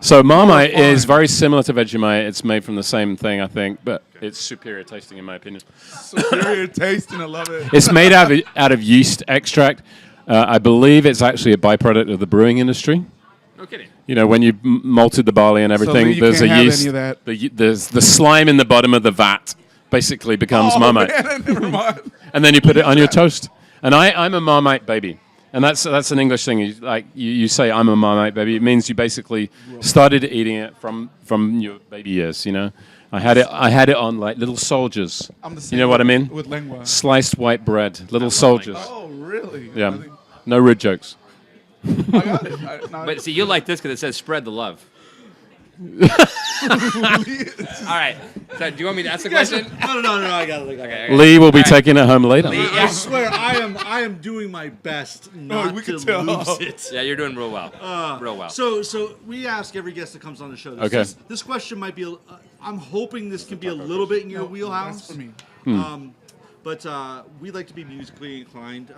So Marmite is very similar to Vegemite. It's made from the same thing, I think, but it's superior tasting in my opinion. superior tasting. I love it. It's made out of yeast extract. I believe it's actually a byproduct of the brewing industry. No kidding. You know, when you malted the barley and everything, Lee, you there's can't a have yeast. any of that. There's the slime in the bottom of the vat basically becomes Marmite. Man, never mind. And then you put it on your toast. And I'm a Marmite baby. And that's an English thing. You say I'm a Marmite baby. It means you basically started eating it from your baby years, you know. I had it on like little soldiers. I'm the You same know what I mean? With lengua. Sliced white bread, little soldiers. Oh, really? Yeah. I think- No rude jokes. I got it. But see, you like this because it says "spread the love." All right. So, do you want me to ask the question? No, I got it. Okay. Lee will be All right. taking it home later. Lee, I yeah. swear, I am doing my best not we to can tell. lose it. Yeah, you're doing real well. Real well. So we ask every guest that comes on the show. Okay. This question might be. I'm hoping this can be a little bit in your That's wheelhouse. for me. But we like to be musically inclined.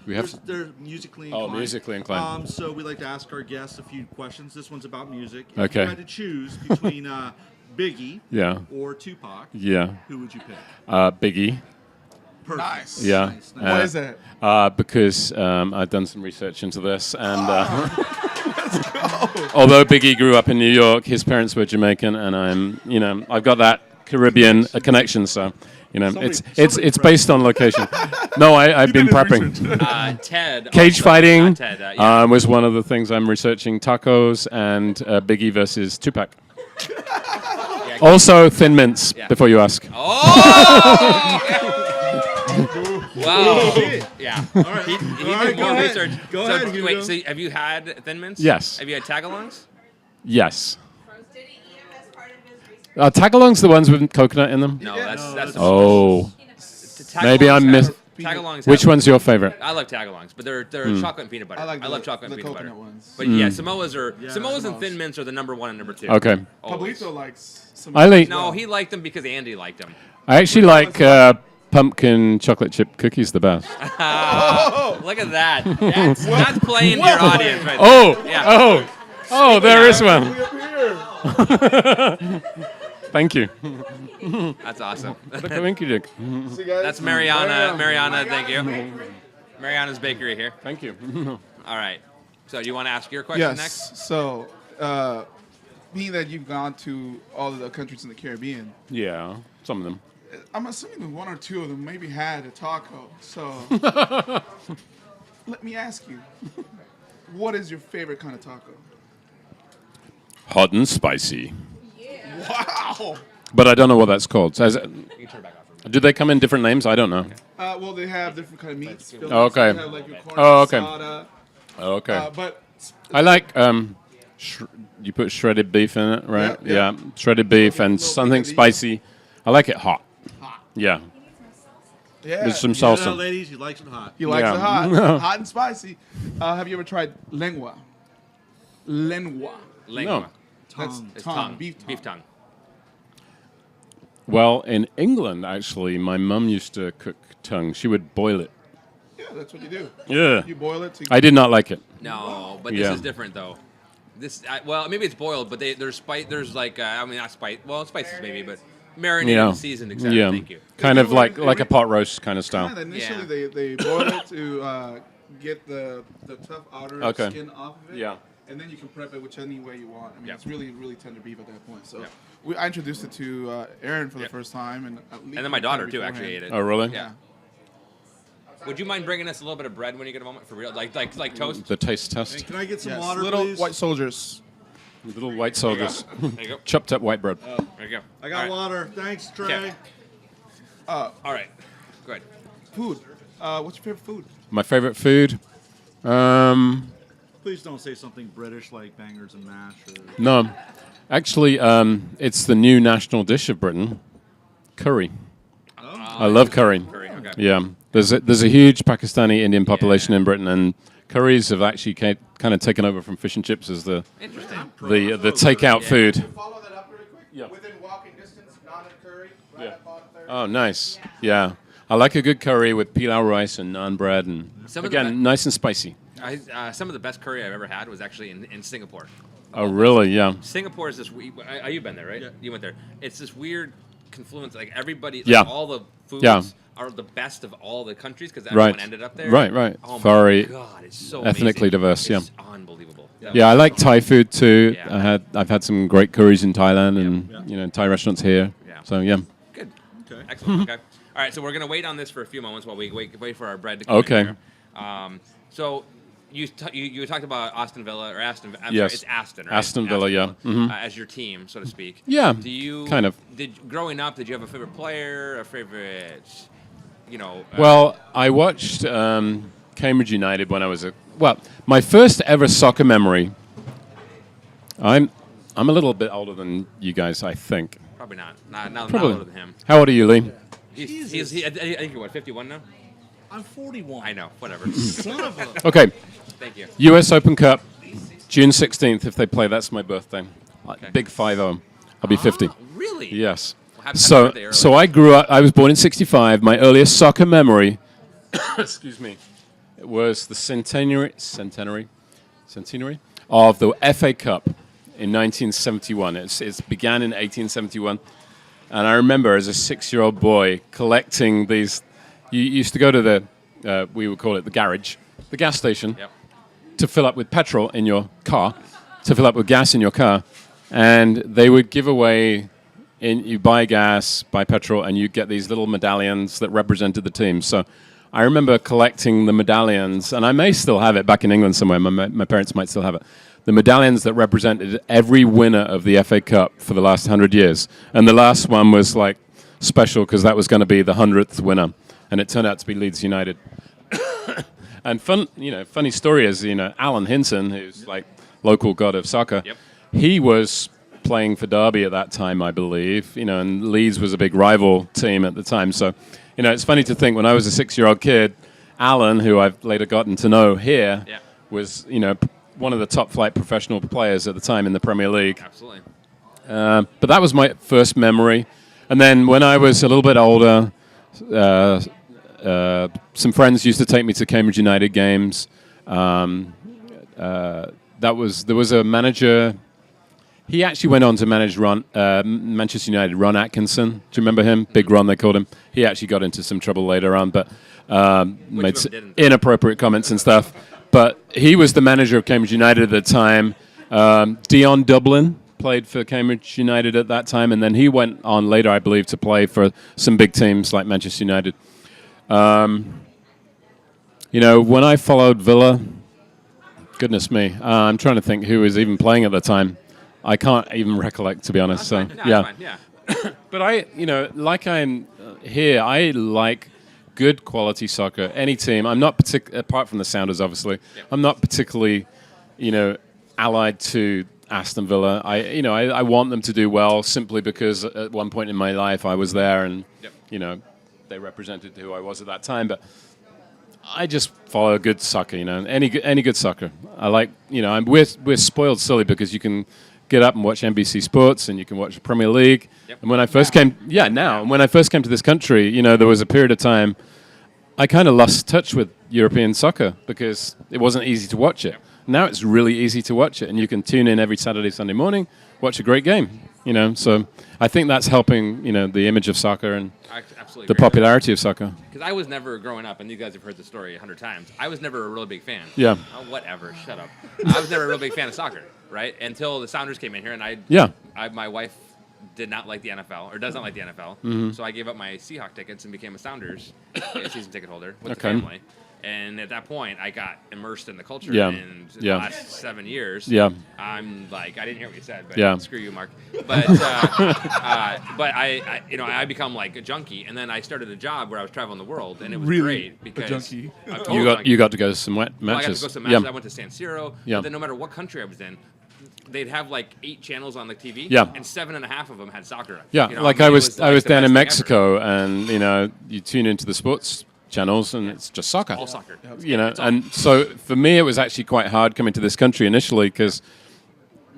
We have they're musically Oh, inclined. musically inclined. So we like to ask our guests a few questions. This one's about music. If Okay. you had to choose between Biggie Yeah. or Tupac, Yeah. who would you pick? Biggie. Perfect. Nice. Yeah. Nice. Why is that? Because I've done some research into this, and although Biggie grew up in New York, his parents were Jamaican, and I've got that Caribbean connection, so it's somebody based on location. No, I've been did his prepping. research. Ted. Cage also- fighting not Ted, yeah. was one of the things I'm researching. Tacos and Biggie versus Tupac. Yeah, Also, Thin Mints. Yeah. Before you ask. Wow. Yeah. All right. He All did right, more go ahead. research. Go so, ahead, Hugo. wait, so have you had Thin Mints? Yes. Have you had tagalongs? Yes. Did he eat them as part of his research? Tagalongs the ones with coconut in them. No, Yeah, that's no, that's. that's- Oh. Tagalongs Maybe I'm have- Tagalongs. Which one's your favorite? I love tagalongs, but they're chocolate and peanut butter. I like love chocolate and the peanut butter. coconut ones. But yeah, Samoas and Samoas. Thin Mints are the number 1 and number 2. Okay. Always. Pablito likes some. I like. No, he liked them because Andy liked them. I actually like pumpkin chocolate chip cookies the best. Look at that. That's playing to your audience right there. Oh, Yeah. oh, there is one. Thank you. That's awesome. Look at Winky Dick. That's Mariana. Mariana, thank you. Mariana's Bakery here. Thank you. All right. So do you want to ask your question Yes. next? So, being that you've gone to all of the countries in the Caribbean, Yeah, some of them. I'm assuming that one or two of them maybe had a taco. So, let me ask you, what is your favorite kind of taco? Hot and spicy. Wow. But I don't know what that's called. So You can turn it back off. do they come in different names? I don't know. Well, they have different kind of meats. Oh, okay. They have like your corn Oh, okay. asada, Oh, okay. but I like you put shredded beef in it, right? Yeah, yeah. Shredded beef and Little something picadillo. spicy. I like it hot. Yeah, yeah, with some You hear that, salsa. ladies? He likes it hot. he likes Yeah. it hot, hot and spicy. Have you ever tried lengua? Lengua. Lengua. That's Tongue. It's tongue, beef tongue. Beef tongue. Well, in England, actually, my mum used to cook tongue. She would boil it. Yeah, that's what you do. Yeah. You boil it. To I did not like it. No, but this Yeah. is different though. Well, maybe it's boiled, but there's spice. There's like I mean not spice. Well, spices maybe, but marinated, Yeah. seasoned, etc. Yeah. Thank you. Kind of like They a pot roast kind of style. Kinda initially, Yeah. they boil it to get the tough outer Okay. skin off of it. Yeah. And then you can prep it which any way you want. I mean, Yeah. it's really, really tender beef at that point. So Yeah. I introduced it to Aaron for the Yeah. first time, and And then my daughter too actually ate it. Oh, really? Yeah. Would you mind bringing us a little bit of bread when you get a moment for real, like toast? The taste Hey, test. can I get some Yes. water, Little please? white soldiers. Little white soldiers. There you go. Chopped up white bread. There you go. I got All right. water. Thanks, Trey. Okay. All right. Good. Food. What's your favorite food? My favorite food? Please don't say something British like bangers and mash. Or... No. Actually, it's the new national dish of Britain, curry. I love curry. Curry. Okay. Yeah. There's a huge Pakistani Indian population in Britain, and curries have actually kind of taken over from fish and chips as the Interesting. the takeout food. Follow that up really quick. Yeah. Within walking distance, naan and curry, right up on third. Oh, nice. Yeah. I like a good curry with pilau rice and naan bread, and Some of the again, nice and spicy. Some of the best curry I've ever had was actually in Singapore. Oh, really? Yeah. Singapore is this. You've been there, right? Yeah. You went there. It's this weird confluence. Like everybody, like Yeah. all the foods Yeah. are the best of all the countries because Right. everyone ended up there. Right, right. Oh my Very god, it's so ethnically amazing. diverse, yeah. It's unbelievable. Yeah, I like Thai food too. Yeah. I've had some great curries in Thailand and Thai restaurants here. Yeah. So yeah. Good. Okay. Excellent. Okay. All right. So we're gonna wait on this for a few moments while we wait for our bread to come Okay. in here. So you talked about Aston Villa or Aston. I'm Yes. sorry, it's Aston. Right? Aston Villa, yeah. Mhm. As your team, so to speak. Yeah, Do you kind of. growing up? Did you have a favorite player? A favorite? Well, I watched Cambridge United when I was my first ever soccer memory. I'm a little bit older than you guys, I think. Probably not. Not Probably. older than him. How old are you, Lee? I think you're what, 51 now? I'm 41. I know. Whatever. Son of a... Okay, Thank you. U.S. Open Cup, June 16th. If they play, that's my birthday. Okay. Big 5-0. I'll be 50. Really? Yes. Well, happy So, birthday early. so I grew up. I was born in '65. My earliest soccer memory, excuse me, it was the centenary of the FA Cup in 1971. It began in 1871, and I remember as a 6-year-old boy collecting these. You used to go to the we would call it the garage, the gas station, Yep. to fill up with petrol in your car, to fill up with gas in your car, and they would give away. You buy gas, buy petrol, and you get these little medallions that represented the team. So I remember collecting the medallions, and I may still have it back in England somewhere. My parents might still have it. The medallions that represented every winner of the FA Cup for the last 100 years. And the last one was like special because that was going to be the 100th winner, and it turned out to be Leeds United. And funny story is, Alan Hinson, who's like local god of soccer, Yep. he was playing for Derby at that time, I believe. And Leeds was a big rival team at the time. So, it's funny to think when I was a 6-year-old kid, Alan, who I've later gotten to know here, was one of the top flight professional players at the time in the Premier League. Absolutely. But that was my first memory. And then when I was a little bit older, some friends used to take me to Cambridge United games. There was a manager. He actually went on to manage Manchester United, Ron Atkinson. Do you remember him? Big Ron, they called him. He actually got into some trouble later on, but made inappropriate comments and stuff. But he was the manager of Cambridge United at the time. Dion Dublin played for Cambridge United at that time, and then he went on later, I believe, to play for some big teams like Manchester United. When I followed Villa, goodness me, I'm trying to think who was even playing at the time. I can't even recollect, to be honest. So, yeah. But like I'm here, I like good quality soccer. Any team. I'm not apart from the Sounders, obviously. I'm not particularly, allied to Aston Villa. I want them to do well simply because at one point in my life I was there and they represented who I was at that time. But I just follow good soccer. Any good soccer. I like. We're spoiled silly because you can get up and watch NBC Sports and you can watch the Premier League. And when I first came, and when I first came to this country, there was a period of time I kind of lost touch with European soccer because it wasn't easy to watch it. Now it's really easy to watch it, and you can tune in every Saturday, Sunday morning, watch a great game. So I think that's helping, the image of soccer and the popularity of soccer. Because I was never growing up, and you guys have heard the story 100 times. I was never a really big fan. Yeah. Oh, whatever. Shut up. I was never a real big fan of soccer, right? Until the Sounders came in here, and my wife did not like the NFL, or does not like the NFL. Mm-hmm. So I gave up my Seahawk tickets and became a Sounders season ticket holder with the family. And at that point, I got immersed in the culture. And in the last 7 years, I'm like, I didn't hear what you said, but screw you, Mark. But I become like a junkie, and then I started a job where I was traveling the world, and it was great because a junkie. You got to go to some matches. Well, I got to go to some matches. I went to San Siro. But then no matter what country I was in, they'd have like 8 channels on the TV, and 7.5 of them had soccer. I was down in Mexico, and you tune into the sports channels, and it's just soccer. All soccer. And so for me, it was actually quite hard coming to this country initially because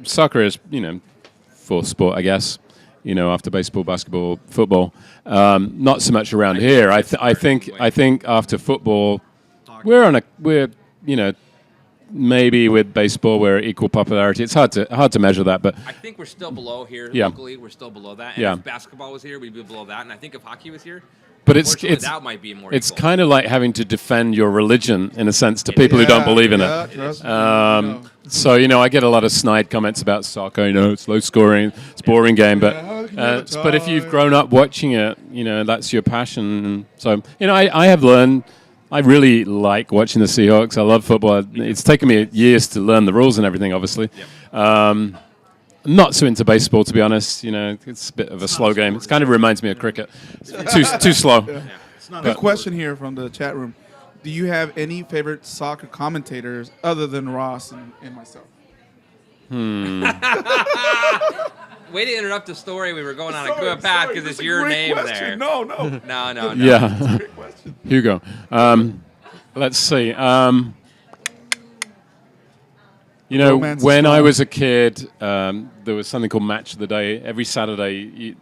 soccer is, fourth sport, I guess. After baseball, basketball, football, not so much around here. I think after football, we're maybe with baseball we're equal popularity. It's hard to measure that, but I think we're still below here locally. We're still below that. And if basketball was here, we'd be below that. And I think if hockey was here. But that might be more it's equal. kind of like having to defend your religion in a sense to people who don't believe in it. So I get a lot of snide comments about soccer. It's low scoring, it's a boring game. But if you've grown up watching it, that's your passion. And so I have learned. I really like watching the Seahawks. I love football. It's taken me years to learn the rules and everything, obviously. Not so into baseball, to be honest. It's a bit of a slow game. It kind of reminds me of cricket. Too slow. Good question here from the chat room. Do you have any favorite soccer commentators other than Ross and myself? Way to interrupt the story. We were going on a good path because it's your name there. No. No. Yeah. That's a great question. Hugo. Let's see. When I was a kid, there was something called Match of the Day. Every Saturday,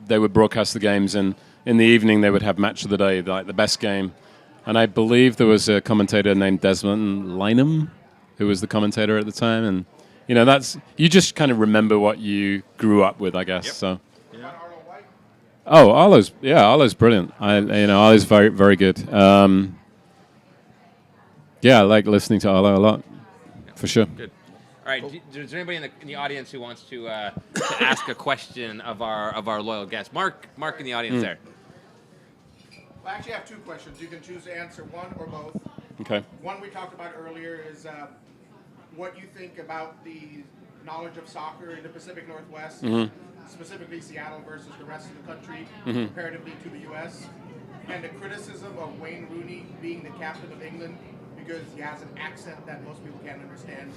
they would broadcast the games, and in the evening, they would have Match of the Day, like the best game. And I believe there was a commentator named Desmond Lynam, who was the commentator at the time. And, you just kind of remember what you grew up with, I guess. So. Oh, Arlo's brilliant. Arlo's very, very good. I like listening to Arlo a lot. For sure. Good. All right. Is there anybody in the audience who wants to ask a question of our loyal guest? Mark in the audience there. Well, I actually have 2 questions. You can choose to answer one or both. Okay. One we talked about earlier is what you think about the knowledge of soccer in the Pacific Northwest, specifically Seattle versus the rest of the country, comparatively to the U.S., and the criticism of Wayne Rooney being the captain of England because he has an accent that most people can't understand.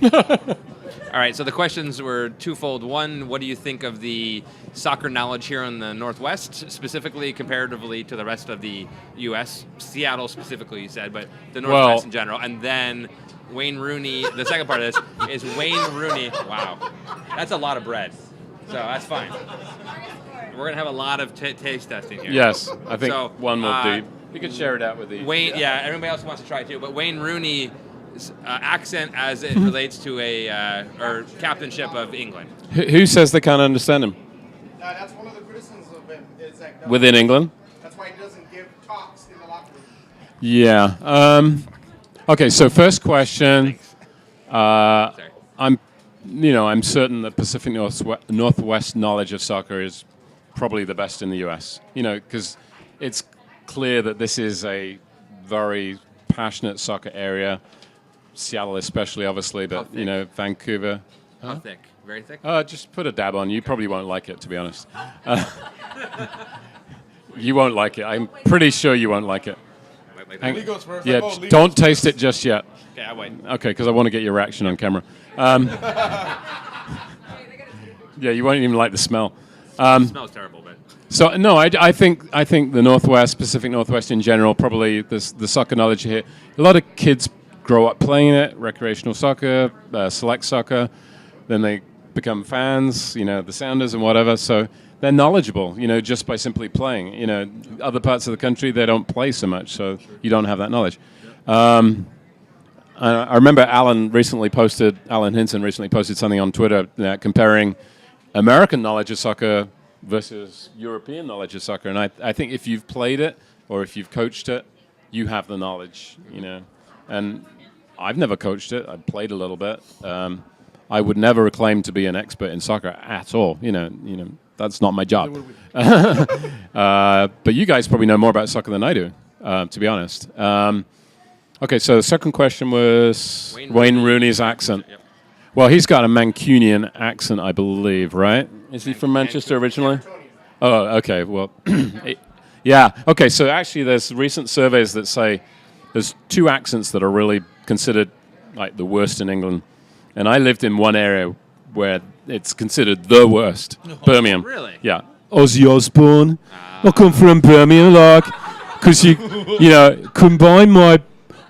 All right, so the questions were twofold. One, what do you think of the soccer knowledge here in the Northwest, specifically comparatively to the rest of the U.S., Seattle specifically, you said, but the Northwest in general. And then Wayne Rooney, the second part of this is Wayne Rooney. Wow, that's a lot of bread. So that's fine. We're going to have a lot of taste testing here. Yes, I think So, one will do. You can share it out with the Wayne, yeah, everybody else wants to try it too, but Wayne Rooney's accent as it relates to or captainship of England. Who says they can't understand him That's one of the criticisms of him. Is that within England? That's why he doesn't give talks in the locker room. Yeah. Okay. So first question. Sorry. I'm certain that Pacific Northwest knowledge of soccer is probably the best in the U.S. Because it's clear that this is a very passionate soccer area. Seattle, especially, obviously, but Vancouver. How thick? Very thick? Just put a dab on. You probably won't like it, to be honest. You won't like it. I'm pretty sure you won't like it. Hang- Lee goes first. yeah, Oh, Lee don't goes taste it just yet. Okay, I'll wait. Okay, because I want to get your reaction on camera. Yeah, you won't even like the smell. It smells terrible, but So no, I think the Northwest, Pacific Northwest in general, probably the soccer knowledge here. A lot of kids grow up playing it, recreational soccer, select soccer, then they become fans, the Sounders and whatever. So they're knowledgeable, just by simply playing. Other parts of the country they don't play so much, so you don't have that knowledge. I remember Alan Hinton recently posted something on Twitter comparing American knowledge of soccer versus European knowledge of soccer. And I think if you've played it or if you've coached it, you have the knowledge, And I've never coached it. I've played a little bit. I would never claim to be an expert in soccer at all. That's not my job. But you guys probably know more about soccer than I do, to be honest. Okay, so the second question was Wayne Rooney's accent. Yep. Well, he's got a Mancunian accent, I believe, right? Is he from Manchester originally? Oh, okay. Well, yeah. Okay, so actually there's recent surveys that say there's two accents that are really considered like the worst in England. And I lived in one area where it's considered the worst, Birmingham. Really? Yeah. Ozzy Osbourne. I come from Birmingham, because combine my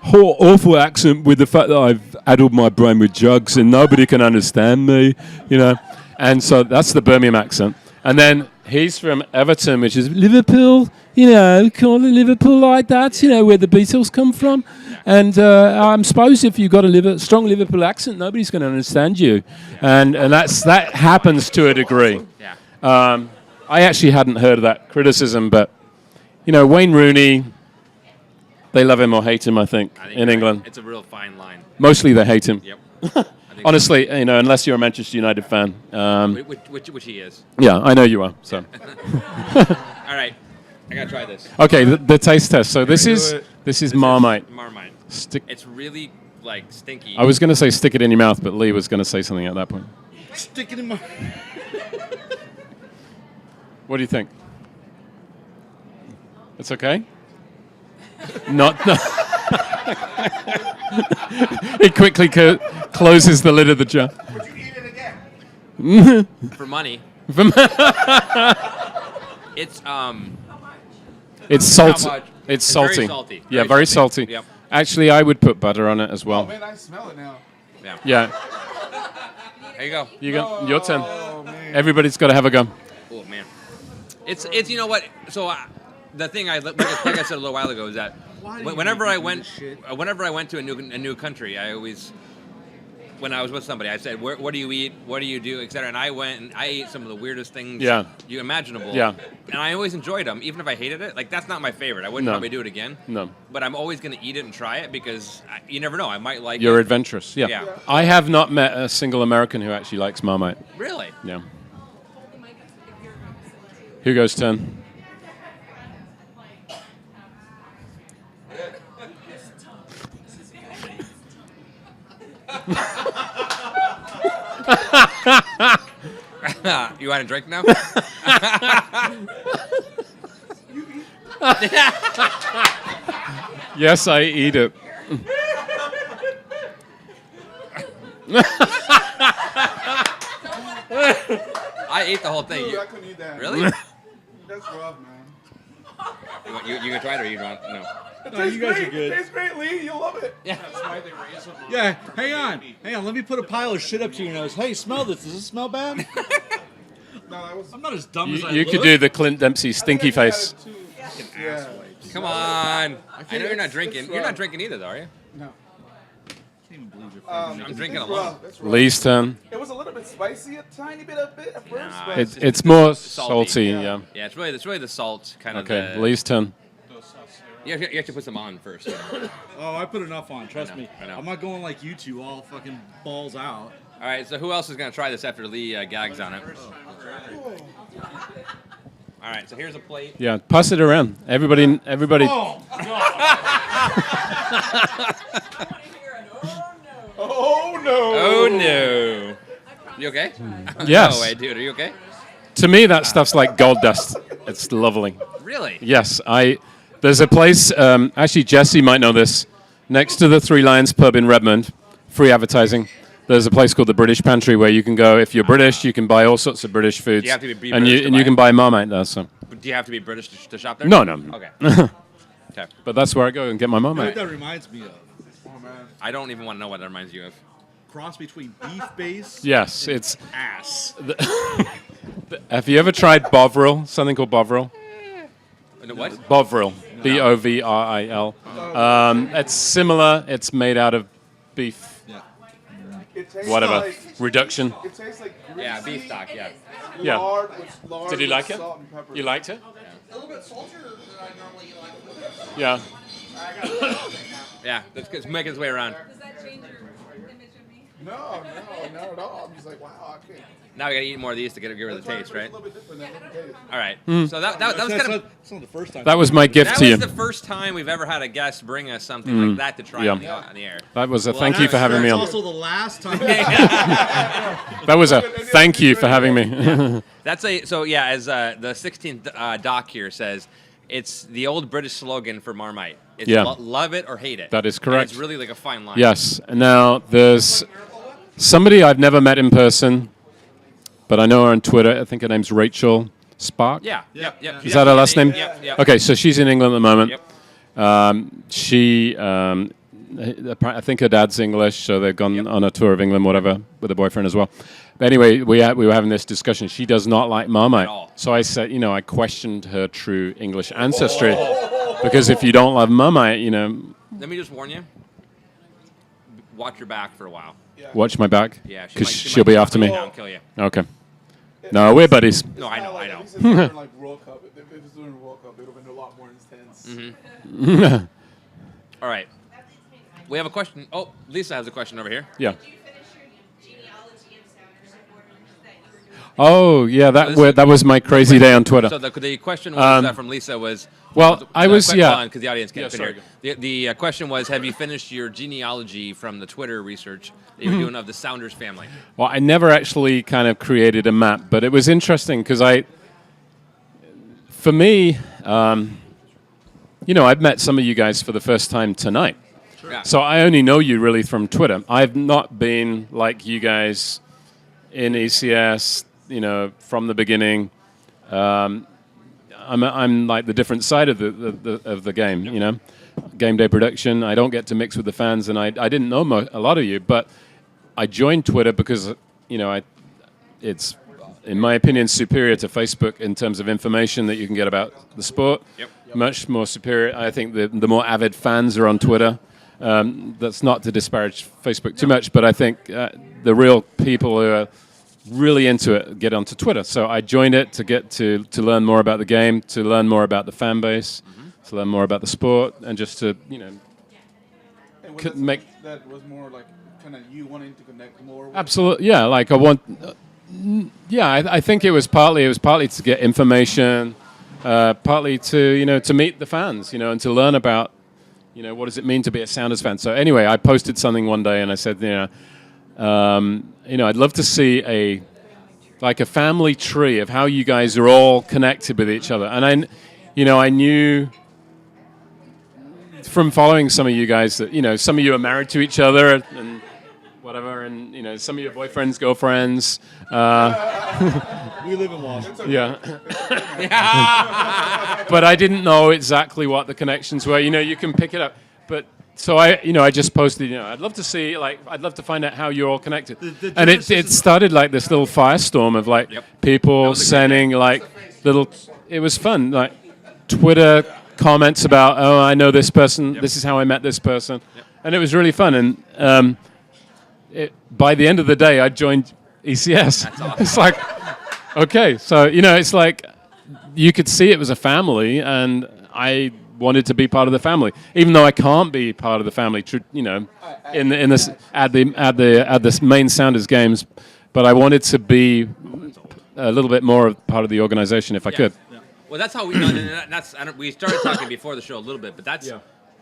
awful accent with the fact that I've addled my brain with drugs and nobody can understand me, And so that's the Birmingham accent. And then he's from Everton, which is Liverpool, call it Liverpool like that, where the Beatles come from. And I suppose if you've got a strong Liverpool accent, nobody's going to understand you. And that happens to a degree. Yeah. I actually hadn't heard of that criticism, but, Wayne Rooney, they love him or hate him, I think I think in you're right. England. It's a real fine line. Mostly they hate him. Yep. I think Honestly, unless you're a Manchester United fan. which he is. Yeah, I know you are. So, All right, I gotta try this. okay, the taste test. So this is Marmite. Marmite. Stick. It's really stinky. I was going to say stick it in your mouth, but Lee was going to say something at that point. Stick it in my. What do you think? It's okay. Not. He quickly closes the lid of the jar. Would you eat it again? For money. It's It's salty. much? It's It's salty. very salty. Yeah, Very very salty. salty. Yep. Actually, I would put butter on it as Oh well. man, I smell it now. Yeah. Yeah, There you go. you go. Your turn. Oh man. Everybody's got to have a go. Oh man. It's you know what? So the thing like I said a little while ago is that whenever I went to a new country, I always when I was with somebody, I said, what do you eat? What do you do? Etc. And I went and I ate some of the weirdest things you imaginable. Yeah. And I always enjoyed them, even if I hated it. Like, that's not my favorite. I wouldn't No. probably do it again. No. But I'm always going to eat it and try it because you never know. I might like You're it. adventurous. Yeah. Yeah. I have not met a single American who actually likes Marmite. Really? Yeah. Hugo's turn. You want a drink now? Yes, I eat it. I ate the whole thing. Dude, You, I couldn't eat that. really? That's rough, man. You gonna try it or you want no? It No, tastes you guys great. are good. It tastes great, Lee. You'll love it. Yeah. Yeah, hang on. Let me put a pile of shit up to your nose. Hey, smell this. Does it smell bad? No, that was. I'm not as dumb as I You look. could do the Clint Dempsey stinky face. Yeah. Come on. I know you're not it's drinking. You're rough. not drinking either, though, are you? No. I can't even believe you're Um, fucking I'm drinking it's alone. rough. It's rough. Lee's turn. It was a little bit spicy, a tiny bit at first, Nah, but It's more salty. salty, yeah. Yeah, it's really the salt kind of. Okay, the, Lee's turn. You have to put some on first. Oh, I put enough on. Trust me. I know. I'm not going like you two, all fucking balls out. All right, so who else is gonna try this after Lee gags on it? All right, so here's a plate. Yeah, pass it around. Everybody. oh no! Oh no! You okay? Yes. No way, dude. Are you okay? To me, that stuff's like gold dust. It's lovely. Really? Yes, there's a place, actually Jesse might know this, next to the Three Lions pub in Redmond, free advertising. There's a place called the British Pantry where you can go, if you're British, you can buy all sorts of British foods. Do you have to be and British you, to and buy you can it? buy Marmite there, so. Do you have to be British to shop there? No. Okay. Okay. But that's where I go and get my You know what Marmite. that reminds me of? Oh man. I don't even want to know what that reminds you of. Cross between beef base Yes, it's, ass. have you ever tried Bovril, something called Bovril? What? Bovril, Bovril. It's similar, it's made out of beef, Yeah. It tastes whatever, Like, reduction. it tastes like greasy Yeah, beef stock. Yeah. Yeah. lard with Did you like it? salt and pepper. You liked it? A little bit saltier than I normally like. Yeah. Yeah. It's making its way around. Does that change your image of me? No, not at all. I'm just like, wow, I can't. Now we gotta eat more of these to get rid of the taste, It's right? a little bit different than it tastes. All right. So that was kind of. That's not the first time. That was my gift That to you. was the first time we've ever had a guest bring us something like that to try Yeah. on the air. That was a Well, thank you for having me That's on. also the last time. That was a thank you for having me. That's so yeah. As the 16th doc here says, it's the old British slogan for Marmite. It's Yeah. love it or hate it. That is And correct. it's really like a fine line. Yes. Now there's somebody I've never met in person, but I know her on Twitter. I think her name's Rachel Spark. Yeah. Yep. Is that her last name? Yep. Okay, so she's in England at the moment. Yep. I think her dad's English, so they've gone on a tour of England, whatever, with a boyfriend as well. But anyway, we were having this discussion. She does not like Marmite. At all. So I said, I questioned her true English ancestry. Because if you don't love Marmite, Let me just warn you. Watch your back for a while. watch my back. Yeah. Because she she'll might be after me. come down and kill you. Okay. No, we're buddies. No, I It's know. not I know. At least it's during, like World Cup. If it was during World Cup, it would have been a lot more intense. Mm-hmm. All right. We have a question. Oh, Lisa has a question over here. Yeah. Did you finish your genealogy and Sounder supporters that you were doing? Oh, yeah, that was my crazy day on Twitter. So the question was from Lisa was. Well, I was, yeah. Because the audience can't Yeah, fit sorry. here. The question was, have you finished your genealogy from the Twitter research that you were doing of the Sounders family? Well, I never actually kind of created a map, but it was interesting because for me, I've met some of you guys for the first time tonight. Yeah. So I only know you really from Twitter. I've not been like you guys in ECS, from the beginning. I'm like the different side of the game, game day production. I don't get to mix with the fans, and I didn't know a lot of you, but I joined Twitter because it's in my opinion superior to Facebook in terms of information that you can get about the sport. Yep. Much more superior. I think the more avid fans are on Twitter. That's not to disparage Facebook too much, but I think the real people who are really into it get onto Twitter. So I joined it to get to learn more about the game, to learn more about the fan base, to learn more about the sport, and just to And was Could that make- something that was more like kind of you wanting to connect more with absolutely, yeah. Like I want, I think it was partly to get information, partly to to meet the fans, and to learn about what does it mean to be a Sounders fan. So anyway, I posted something one day and I said, I'd love to see a family tree of how you guys are all connected with each other. And I knew from following some of you guys that some of you are married to each other, and whatever, and some of your boyfriends, girlfriends. We live in Washington. Yeah. But I didn't know exactly what the connections were. You can pick it up. But so I just posted, I'd love to see, I'd love to find out how you're all connected. And it started like this little firestorm of people sending little, it was fun, like Twitter comments about, oh, I know this person, this is how I met this person. And it was really fun. And by the end of the day, I joined ECS. That's awesome. It's like, okay, so, it's like you could see it was a family, and I wanted to be part of the family, even though I can't be part of the family, in this at the main Sounders games, but I wanted to be a little bit more of part of the organization if I could. Well, that's how we know. We started talking before the show a little bit, but that's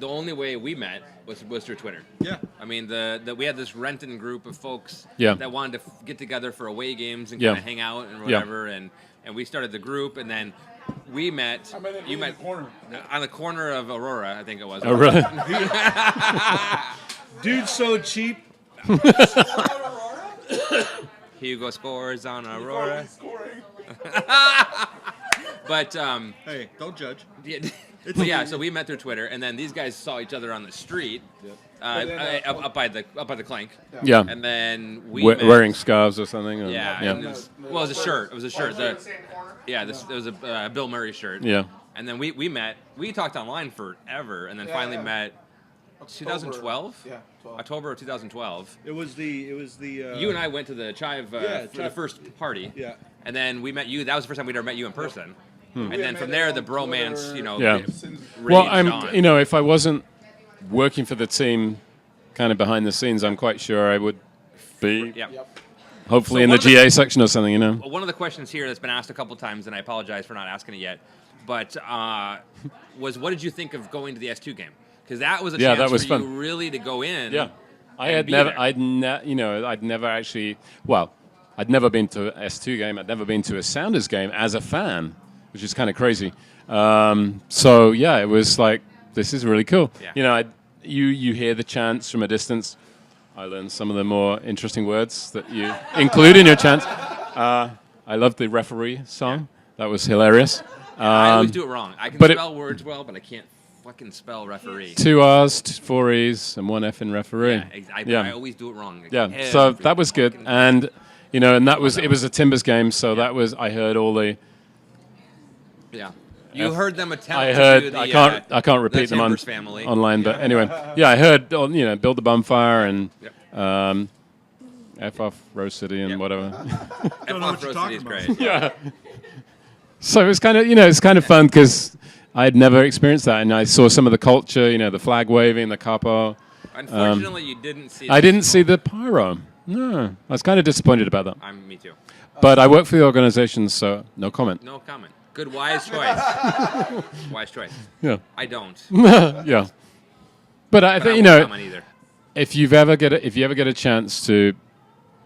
the only way we met was through Twitter. Yeah. I mean, we had this Renton group of folks Yeah. that wanted to get together for away games and Yeah. kind of hang out and whatever, and we started the group, and then we met. You met on the corner of Aurora, I think it was. Oh, really? Dude's so cheap. Hugo scores on Aurora. But Hey, don't judge. yeah, so we met through Twitter, and then these guys saw each other on the street, up by the Clank. Yeah. And then we met, Wearing scarves or something. Or, yeah. And it was a shirt. It was a shirt. It was a Bill Murray shirt. Yeah. And then we met. We talked online forever, and then finally met. 2012. Yeah, 12. October of 2012. It was the. You and I went to the Chive for the Chive. first party. Yeah. And then we met you. That was the first time we'd ever met you in person. And then from met there, on the bromance, Twitter. Yeah. raged Well, on. if I wasn't working for the team, kind of behind the scenes, I'm quite sure I would be. Yeah. Hopefully So in the one of the- GA section or something, One of the questions here that's been asked a couple times, and I apologize for not asking it yet, but was what did you think of going to the S2 game? Because that was a Yeah, chance that was for you fun. really to go in. Yeah. I and had be never, there. I'd never actually, well, I'd never been to an S2 game. I'd never been to a Sounders game as a fan, which is kind of crazy. So yeah, it was like, this is really cool. Yeah. You hear the chants from a distance. I learned some of the more interesting words that you include in your chants. I loved the referee song. That was hilarious. I always do it wrong. I can but spell words well, but I can't fucking spell referee. 2 R's, 4 E's, and 1 F in referee. Yeah, I always do it wrong. Like, Yeah, so that was good, fucking- and and that was it was a Timbers game, so that was I heard all the yeah. You heard them attempt I to heard do the, I can't repeat the them Timbers family. online, but anyway, yeah, I heard Build the Bonfire and F off Rose City and Yep. whatever. Don't know what you're talking is about. great. Yeah. So it was kind of it's kind of fun because I had never experienced that, and I saw some of the culture, the flag waving, the capo. Unfortunately, you didn't see. I didn't see the pyro. No, I was kind of disappointed about that. Me too. But I work for the organization, so no comment. No comment. Good, wise choice. Wise choice. Yeah. I don't. Yeah. But I But think I won't comment either. if you ever get a chance to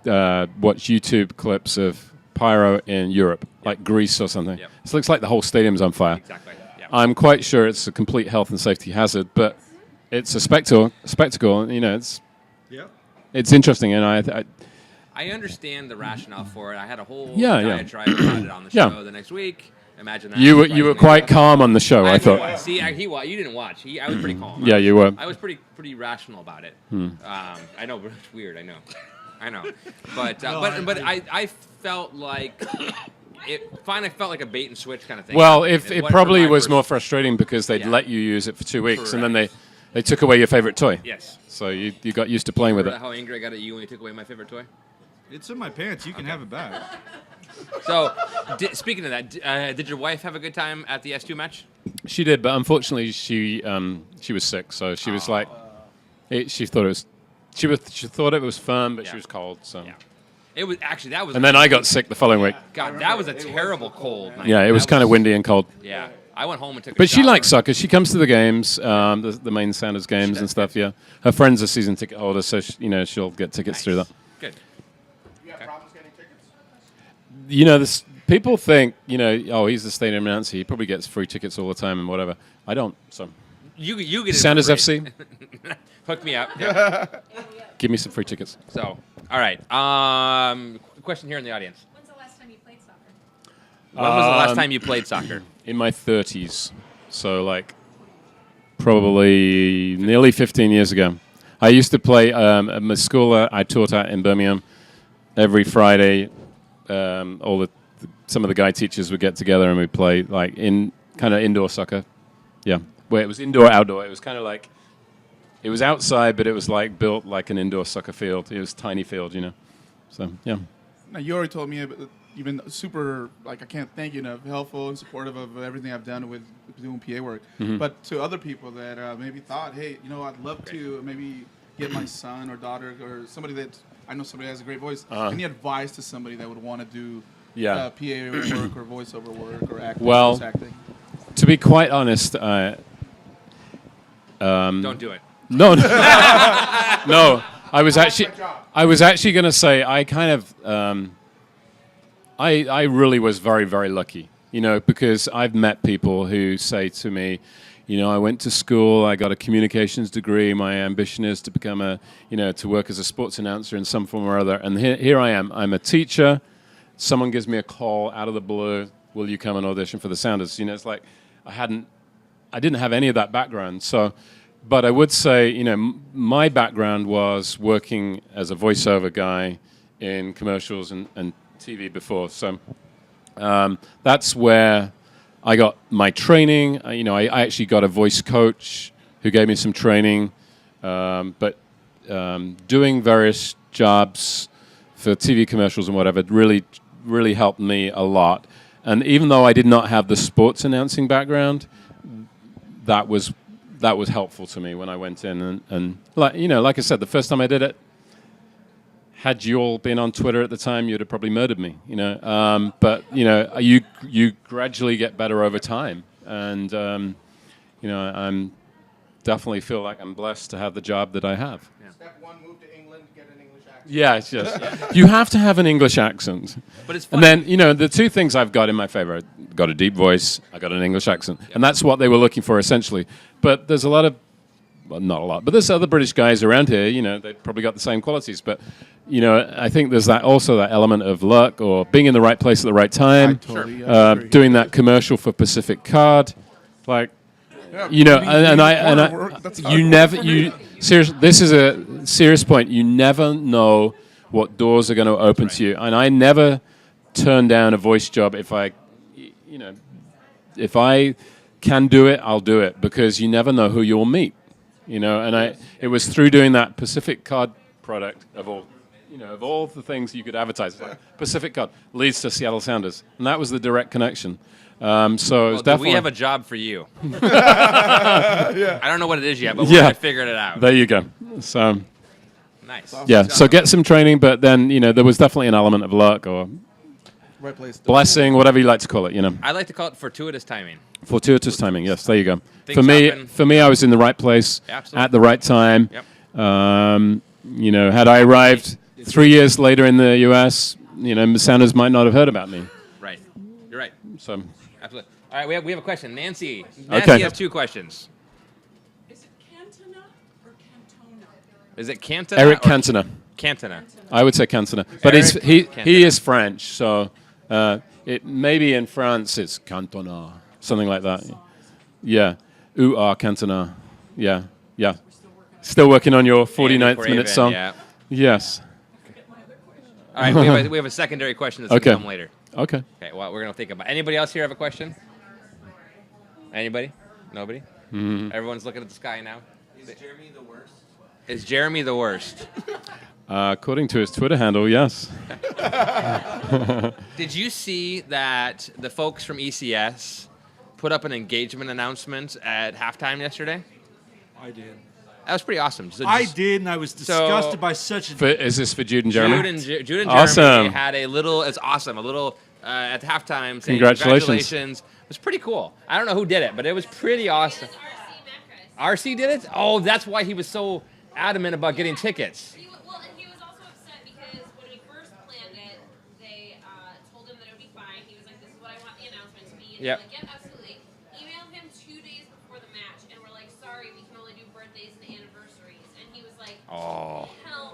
watch YouTube clips of pyro in Europe, like Greece or something, Yep. it looks like the whole stadium's on fire. Exactly. Yeah. I'm quite sure it's a complete health and safety hazard, but it's a spectacle. And, Yep. it's interesting, and I understand the rationale for it. I had a whole Yeah, yeah. diatribe about it on the Yeah. show the next week. Imagine that. you were quite calm on the show, I thought. See, you didn't watch. I was pretty calm. Yeah, you were. I was pretty rational about it. I know, but it's weird. I know. But I felt like it finally felt like a bait and switch kind of thing. Well, if It it went probably from my was pers- more frustrating because they'd Yeah. let you use it for 2 weeks, and then Correct. they took away your favorite toy. Yes. So you got used to playing with it. Remember how angry I got at you when you took away my favorite toy? It's in my pants. You can have it back. So, speaking of that, did your wife have a good time at the S2 match? She did, but unfortunately she was sick, so she was like, she thought it was fun, but Yeah. she was cold. So, Yeah. It was actually that was. and then I got sick the following week. God, that was a terrible cold night. Yeah, it was That kind of windy and cold. Yeah, I went home and took. But a she shower. likes soccer. She comes to the games, the main Sounders games and stuff. Yeah, her friends are season ticket holders, so she'll get tickets through that. Good. You have problems getting tickets? People think, oh, he's the stadium announcer. He probably gets free tickets all the time and whatever. I don't. So You get it for Sounders free. FC. Hook me up. Yeah. give me some free tickets. So, all right. Question here in the audience. When's the last time you played soccer? When was the last time you played soccer? In my 30s, so like probably nearly 15 years ago. I used to play at my school I taught at in Birmingham. Every Friday, some of the guy teachers would get together and we'd play like in kind of indoor soccer. Yeah, where it was indoor, outdoor. It was kind of like it was outside, but it was like built like an indoor soccer field. It was a tiny field, you know. So yeah. Now, you already told me you've been super, like, I can't thank you enough, helpful and supportive of everything I've done with doing PA work. But to other people that maybe thought, hey, you know, I'd love to maybe get my son or daughter or somebody that I know somebody has a great voice. Any advice to somebody that would want to do Yeah. PA work or voiceover work or acting? Well, voice acting? To be quite honest, Don't do it. no, no. I was actually going to say I kind of I really was very, very lucky, you know, because I've met people who say to me, you know, I went to school, I got a communications degree, my ambition is to become to work as a sports announcer in some form or other, and here I am. I'm a teacher. Someone gives me a call out of the blue, will you come and audition for the Sounders? You know, it's like I didn't have any of that background, so. But I would say, you know, my background was working as a voiceover guy in commercials and TV before. So that's where I got my training. You know, I actually got a voice coach who gave me some training. But doing various jobs for TV commercials and whatever really, really helped me a lot. And even though I did not have the sports announcing background, that was helpful to me when I went in, and like I said, the first time I did it, had you all been on Twitter at the time, you'd have probably murdered me, you know. But you know, you gradually get better over time, and you know, I'm definitely feel like I'm blessed to have the job that I have. Step one, move to England, get an English accent. Yes, yes. You have to have an English accent. But it's And funny. then, you know, the two things I've got in my favor, I got a deep voice, I got an English accent. And that's what they were looking for, essentially. But there's a lot of, well, not a lot, but there's other British guys around here, you know, they've probably got the same qualities. But, you know, I think there's that element of luck or being in the right place at the right time. Totally agree. Doing that commercial for Pacific Card. Like, Yeah, you know, meeting hard work, that's hard work. Seriously, this is a serious point. You never know what doors are going to open to you. And I never turn down a voice job if I can do it, I'll do it, because you never know who you'll meet. You know, and it was through doing that Pacific Card product of all the things you could advertise, like Pacific Card leads to Seattle Sounders, and that was the direct connection. So it was Well, definitely. we have a job for you. I don't know what it is yet, but we're gonna figure it out. There you go. So Nice. yeah, so get some training, but then you know there was definitely an element of luck or Right place. blessing, whatever you like to call it. You know, I like to call it fortuitous timing. fortuitous timing. Yes, there you go. Things happen. For me, I was in the right place Absolutely. at the right time. Yep. You know, had I arrived 3 years later in the U.S., you know, Sounders might not have heard about me. Right. You're right. So Absolutely. All right, we have a question. Nancy. Okay. Nancy has two questions. Is it Cantona or Cantona? Is it Cantona? Eric or Cantona. Cantona. I would say Cantona, but Eric he Cantona. is French, so it maybe in France it's Cantona, something like that. Yeah, ou are Cantona. Yeah, yeah. Still working on your 49th Andy minute Craven, song. Yeah. Yes. All right, we have a secondary question that's Okay. going to come later. Okay. Okay, well, we're going to think about anybody else here have a question? Anybody? Nobody? Mm-hmm. Everyone's looking at the sky now. Is Jeremy the worst? Is Jeremy the worst? According to his Twitter handle, yes. Did you see that the folks from ECS put up an engagement announcement at halftime yesterday? I did. That was pretty awesome. So I just- did, and I was disgusted by such a. Is this for Jude and Jeremy? Jude and Awesome. Jeremy had a little. It's awesome. A little at halftime saying Congratulations. It was pretty cool. I don't know who did it, but it was pretty awesome. RC did it? Oh, that's why he was so adamant about getting tickets. Well, and he was also upset because when we first planned it, they told him that it would be fine. He was like, "This is what I want the announcement to be." And Yep. they're like, "Yep, absolutely." Emailed him 2 days before the match, and we're like, "Sorry, we can only do birthdays and anniversaries." And he was like, Oh. "Hell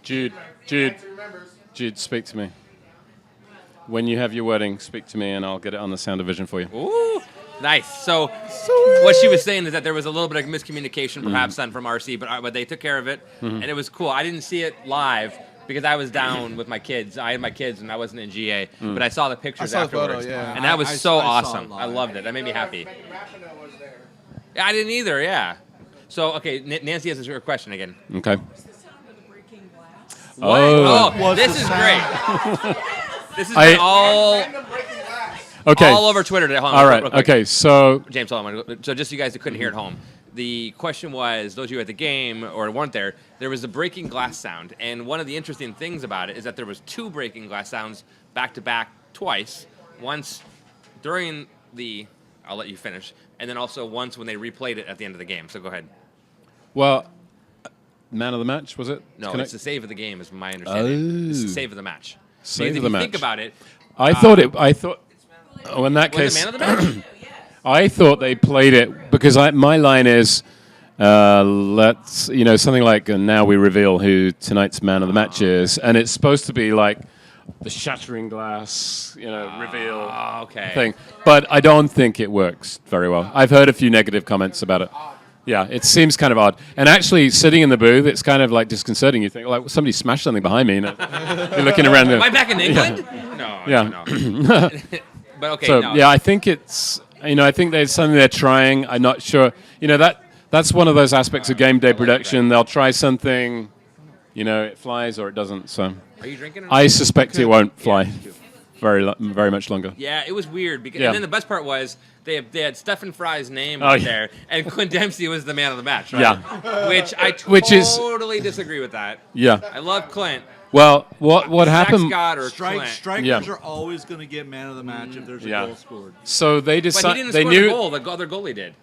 Jude, Nancy remembers. Jude, speak to me. When you have your wedding, speak to me, and I'll get it on the sound division for you. Ooh, nice. So what she was saying is that there was a little bit of miscommunication, perhaps, then from RC, but they took care of it, and it was cool. I didn't see it live because I was down with my kids. I had my kids, and I wasn't in GA, but I saw the pictures I saw the photo, afterwards, yeah. and that was so I saw it awesome. live. I loved it. That made me happy. Megan Rapinoe was there. Yeah, I didn't either. Yeah. So okay, Nancy has her question again. Okay. What's the sound of the breaking glass? What? Oh. Oh, this is great. This has I- been all Random breaking glass. Okay. all over Twitter today. Hold on, All real right. quick. Okay. So James, hold on. So just so you guys that couldn't hear at home, the question was, those of you at the game or weren't there, there was a breaking glass sound. And one of the interesting things about it is that there was 2 breaking glass sounds back to back twice. Once during the, I'll let you finish, and then also once when they replayed it at the end of the game. So go ahead. well, man of the match was it? No, Connect- it's the save of the game is my understanding. It's the Oh. save of the match. Save Because of if the you match. think about it, I thought it. I thought. Oh, in that was case, it man of the match? I thought they played it because my line is, let's something like, now we reveal who tonight's man of the match is, and it's supposed to be like the shattering glass, reveal Oh, okay. thing. But I don't think it works very well. I've heard a few negative comments about it. Yeah, it seems kind of odd. And actually, sitting in the booth, it's kind of like disconcerting. You think, like, somebody smashed something behind me. You're looking around. Am I back in England? No. Yeah. No. But okay. So no. yeah, I think it's I think there's something they're trying. I'm not sure. That's one of those aspects of game day production. They'll try something, it flies or it doesn't. So Are you drinking? Or I suspect it won't fly very much longer. Yeah, it was weird because, Yeah. and then the best part was they had Stephen Fry's name Oh, right yeah. there, and Clint Dempsey was the man of the match, right? Yeah. Which I Which is- totally disagree with that. Yeah. I love Clint. Well, what Zach happened? Scott or Clint. Strikers Yeah. are always going to get man of the match if there's a Yeah. goal scored. So they But he decided didn't they score knew the goal. The other goalie did.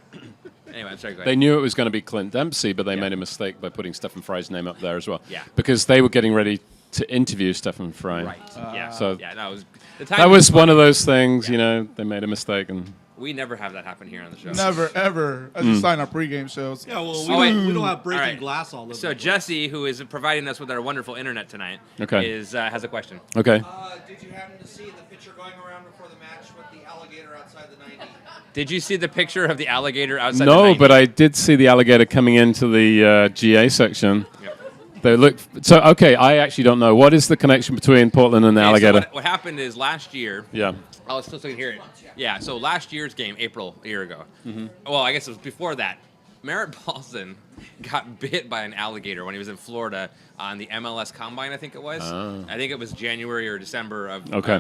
Anyway, I'm sorry. Go ahead. they knew it was going to be Clint Dempsey, but they Yeah. made a mistake by putting Stephen Fry's name up there as well. Yeah. Because they were getting ready to interview Stephen Fry. Right. Yeah. So yeah. No, it was. The that timing was one fun. of those things. They made a mistake and. We never have that happen here on the show. Never, ever. I just signed our pregame shows. Yeah, well, Oh, wait. we don't have breaking All right. glass all over. So the place. Jesse, who is providing us with our wonderful internet tonight, Okay. has a question. Okay. Did you happen to see the picture going around before the match with the alligator outside the 90? Did you see the picture of the alligator outside? No, the 90? but I did see the alligator coming into the GA section. Yep. They look so. Okay, I actually don't know what is the connection between Portland and the Okay, so alligator. what happened is last year. Yeah. Oh, it's still so you can hear it. Yeah, so last year's game, April, a year ago. Mm-hmm. Well, I guess it was before that. Merritt Paulson got bit by an alligator when he was in Florida on the MLS Combine, I think it was. Oh. I think it was January or December of, Okay.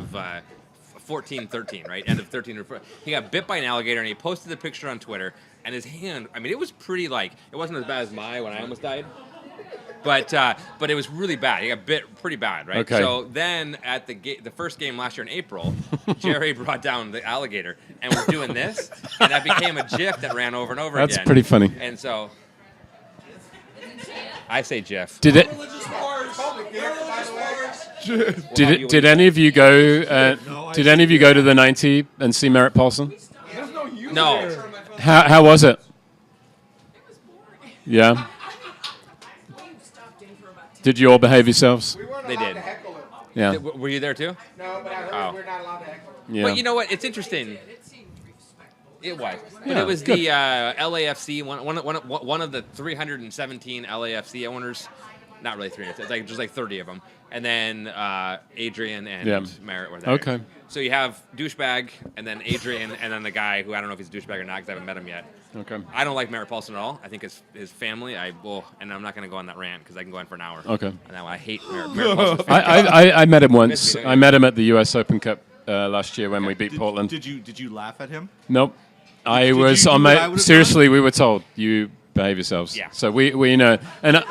14-13, right? End of 13 or 14. He got bit by an alligator, and he posted the picture on Twitter, and his hand, I mean, it was pretty, it wasn't as bad as when I almost died. But it was really bad. He got bit pretty bad, right? Okay. So then at the first game last year in April, Jerry brought down the alligator and was doing this, and that became a GIF that ran over and over That's again. pretty funny. And so I say GIF. Did it? Religious wars! Religious wars! Did any of you go? Did any of you go to the 90 and see Merritt Paulson? No. How was it? Yeah. Did you all behave yourselves? We weren't They allowed did. to heckle him. Yeah. Were you there too? No, but I heard Oh. we're not allowed to heckle him. Yeah. But you know what? It's interesting. It was. But Yeah, it was good. the LAFC, one of the 317 LAFC owners. Not really 300. It's like just like 30 of them. And then Adrian and Yeah. Merritt were there. Okay. So you have douchebag, and then Adrian, and then the guy who I don't know if he's a douchebag or not because I haven't met him yet. Okay. I don't like Merritt Paulson at all. I think his family. And I'm not going to go on that rant because I can go on for an hour. Okay. And now I hate Merritt Paulson. I met him once. Miss me, I met him at the U.S. Open Cup last year when we beat Portland. Did you laugh at him? Nope. I Did was you on do what I my. would've Seriously, we were told you behave yourselves. Yeah. So we know. And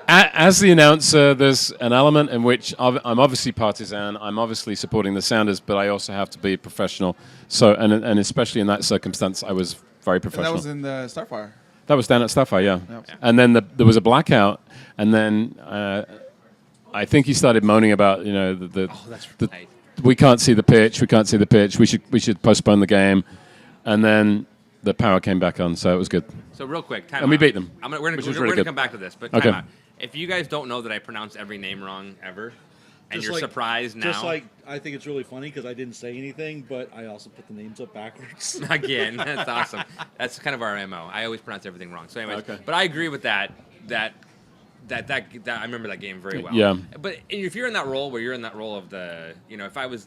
as the announcer, there's an element in which I'm obviously partisan. I'm obviously supporting the Sounders, but I also have to be professional. So and especially in that circumstance, I was very And professional. that was in the Starfire. That was down at Starfire, yeah. Yep. And then there was a blackout, and then I think he started moaning about the That's the- right. we can't see the pitch. We can't see the pitch. We should postpone the game, and then the power came back on, so it was good. So real quick, time And we out. beat them, We're which going is really to good. come back to this, but Okay. time out. If you guys don't know that I pronounce every name wrong ever, and Just you're like- surprised now, Just like I think it's really funny because I didn't say anything, but I also put the names up backwards. again, that's awesome. That's kind of our MO. I always pronounce everything wrong. So, anyways, Okay. but I agree with that. I remember that game very well. Yeah. But if you're in that role where you're in that role of the, if I was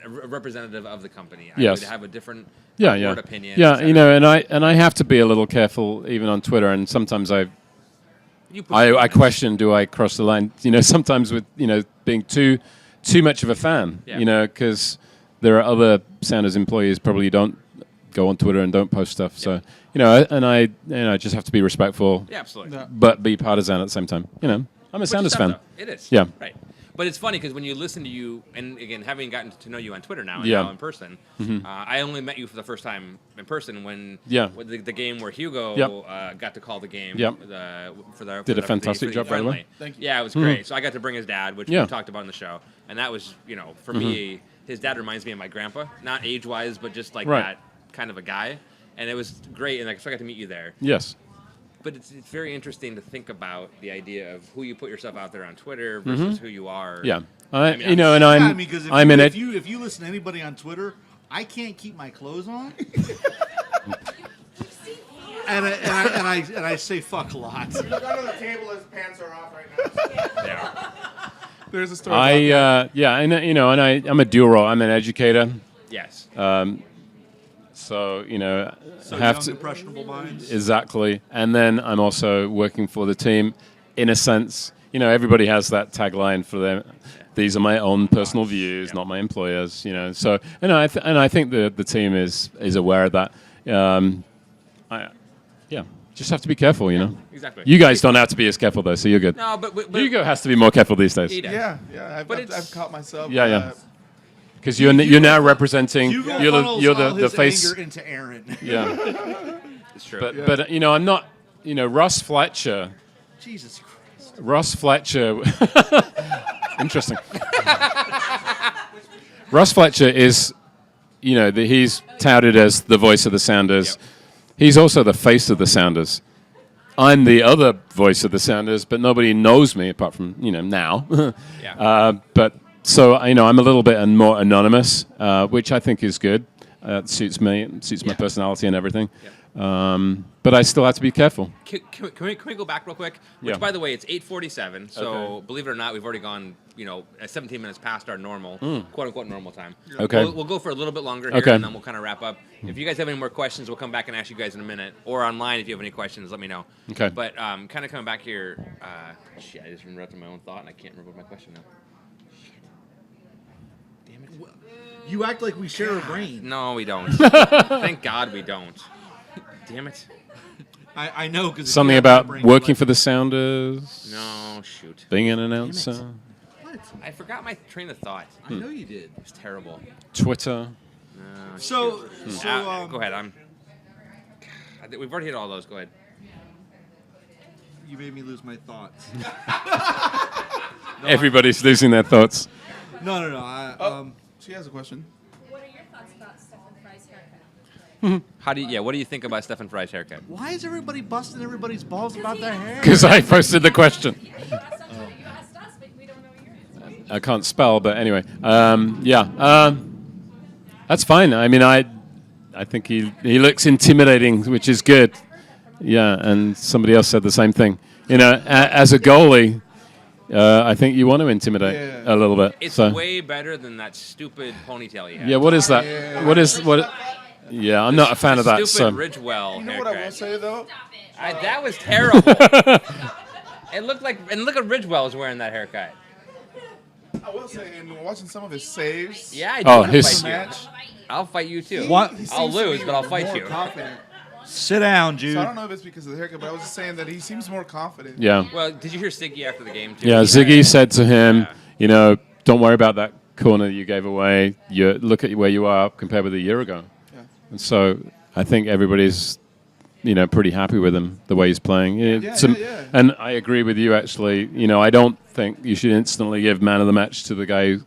a representative of the company, I Yes. would have a different Yeah, board yeah, opinion. yeah. et You cetera. know, and I have to be a little careful even on Twitter, and sometimes I You push the I buttons. question, do I cross the line? You know, sometimes with being too much of a fan. Yeah. You know, because there are other Sounders employees probably don't go on Twitter and don't post stuff. So I just have to be respectful, Yeah, absolutely. but be partisan at the same time. You know, I'm a Which is Sounders tough, fan. though. It is. Yeah. Right. But it's funny because when you listen to you, and again, having gotten to know you on Twitter now and Yeah. now in person, I only met you for the first time in person when Yeah. with the game where Hugo Yep. got to call the game Yep. Did a fantastic job, by the way. friendly. Thank you. Yeah, it was great. So I got to bring his dad, which Yeah. we talked about in the show, and that was for me, his dad reminds me of my grandpa, not age wise, but just like Right. that kind of a guy, and it was great. And so I got to meet you there. Yes. But it's very interesting to think about the idea of who you put yourself out there on Twitter versus who you are. Yeah. I mean, and Yeah, I'm because I'm in it. if you listen to anybody on Twitter, I can't keep my clothes on. and I say fuck a lot. Look under the table, his pants are off right now. Yeah. There's a story. about that. And I'm a dual role. I'm an educator, Yes. so So I have young, to impressionable minds. exactly. And then I'm also working for the team, in a sense. Everybody has that tagline for them. These are my own personal views, not my employers. So I think the team is aware of that. Just have to be careful. Exactly. You guys don't have to be as careful though, so you're good. No, but Hugo has to be more careful these days. He does. Yeah. But I've caught myself. Yeah. Because you're now representing Hugo you're funnels the all his face. anger into Aaron. Yeah, It's true. but I'm not. Russ Fletcher. Jesus Christ. Russ Fletcher. Interesting. Russ Fletcher is, he's touted as the voice of the Sounders. Yep. He's also the face of the Sounders. I'm the other voice of the Sounders, but nobody knows me apart from now. Yeah. But so I'm a little bit more anonymous, which I think is good. Suits me, suits my personality and everything. But I still have to be careful. Can we go back real quick? Which, Yeah. by the way, it's 8:47. So Okay. believe it or not, we've already gone 17 minutes past our normal, quote unquote normal time. Okay. We'll go for a little bit longer here, Okay. and then we'll kind of wrap up. If you guys have any more questions, we'll come back and ask you guys in a minute, or online if you have any questions, let me know. Okay. But kind of coming back here, shit, I just interrupted my own thought, and I can't remember what my question now. Damn it. You act like we share a brain. No, we don't. Thank God we don't. Damn it. I know because Something about working for the Sounders, No, shoot. being an announcer, What? I forgot my train of thought. I know you did. It was terrible. Twitter. No, So, go ahead. I think we've already hit all those. Go ahead. you made me lose my thoughts. Everybody's losing their thoughts. No. She has a question. What are your thoughts about Stephen Fry's haircut? What do you think about Stephen Fry's haircut? Why is everybody busting everybody's balls about their hair? Because I posted the question. Yeah, you asked us, you asked us, but we don't know your answer. I can't spell, but anyway. That's fine. I mean, I think he looks intimidating, which is good. Yeah, and somebody else said the same thing. As a goalie, I think you want to intimidate a little bit. It's so. way better than that stupid ponytail you had. Yeah, what is that? What? Yeah, I'm not a fan of that. So. Stupid Ridgewell You know what I will haircut. say though? That was terrible. It looked like, and look at Ridgewell was wearing that haircut. I will say, in watching some of his saves. Yeah, I do Oh, want to his- fight you. I'll fight you too. What? I'll lose, but I'll fight you. Confident. Sit down, dude. So I don't know if it's because of the haircut, but I was just saying that he seems more confident. Yeah. Well, did you hear Siggy after the game too? Yeah, Ziggy said to him, don't worry about that corner you gave away. Look at where you are compared with a year ago. Yeah. And so I think everybody's, pretty happy with him, the way he's playing. Yeah. And I agree with you, actually. I don't think you should instantly give man of the match to the guy who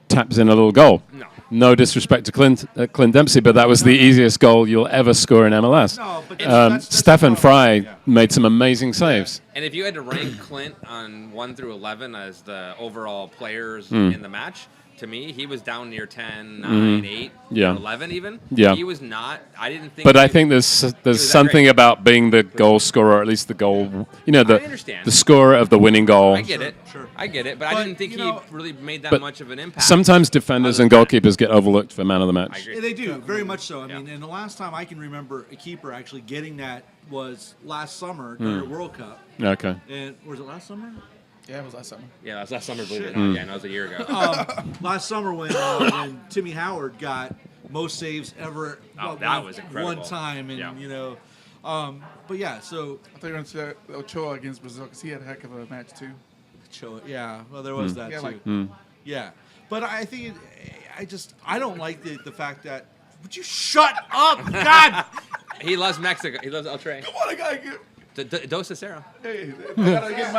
taps in a little goal. No. no disrespect to Clint Dempsey, but that was the easiest goal you'll ever score in MLS. No, but that's Stefan not- Fry made some amazing saves. And if you had to rank Clint on 1 through 11 as the overall players in the match, to me, he was down near 10, 9, 8, Yeah. 11 even. Yeah. He was not. I didn't think. But I he- think there's that something great. about being the goal scorer, or at least the goal, I the understand. the scorer of the winning goal. I get it. Sure. I get it. But I But, didn't think you he know- really made that But much of an impact. Sometimes defenders and goalkeepers get overlooked for man of the I match. agree. Yeah, they do, very much so. I Yeah. mean, and the last time I can remember a keeper actually getting that was last summer during the World Cup. Okay. And was it last summer? Yeah, it was last summer. Yeah, that was last summer, believe it or not. Yeah, that was a year ago. Last summer when Timmy Howard got most saves ever. Oh, that was incredible. One time, and Yeah. but yeah, so I thought you were going to say Ochoa against Brazil because he had a heck of a match too. yeah, well there was that Yeah, too. like- Yeah, but I think I don't like the fact that. Would you shut up, God? He loves Mexico. He loves El Tre. Come on, I gotta get. Dos Cicero. Hey, I gotta get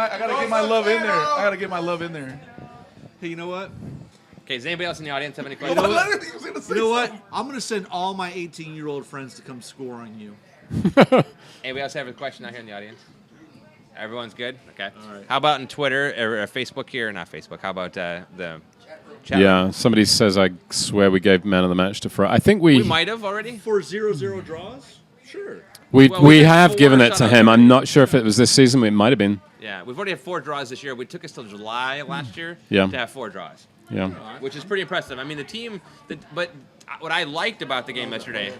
my love in there. I gotta get my love in there. Hey, you know what? Okay, does anybody else in the audience have any You questions? know what? He was gonna say You know what? something. I'm gonna send all my 18-year-old friends to come score on you. Anybody else have a question out here in the audience? Everyone's good? Okay. All right. How about in Twitter or Facebook here? Not Facebook. How about the chat? Yeah, somebody says I swear we gave man of the match to Fry. I think We might have already. For 0-0 draws? Sure. we Well, we did have 4 given it to shutouts him. I'm already. not sure if it was this season. It might have been. Yeah, we've already had 4 draws this year. We took us till July last year Yeah. to have 4 draws, Yeah. which is pretty impressive. I mean, the team. But what I liked about the game yesterday,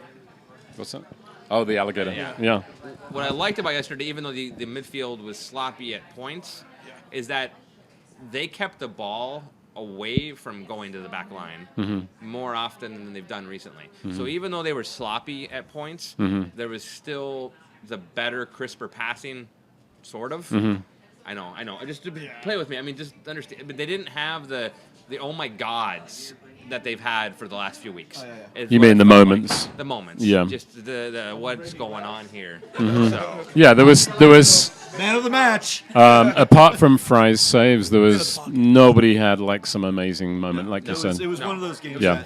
What's that? Oh, the alligator. Yeah. Yeah. what I liked about yesterday, even though the midfield was sloppy at points, is that they kept the ball away from going to the back line more often than they've done recently. So even though they were sloppy at points, there was still the better, crisper passing, sort of. I know. Just play with me. I mean, just understand. But they didn't have the oh my gods that they've had for the last few weeks. Is You what mean it the felt like. moments? The moments. Yeah. Just the what's going on here. So. Yeah, there was Man of the match. apart from Fry's saves, there was nobody had like some amazing moment, like you said. It was one of those games. Yeah.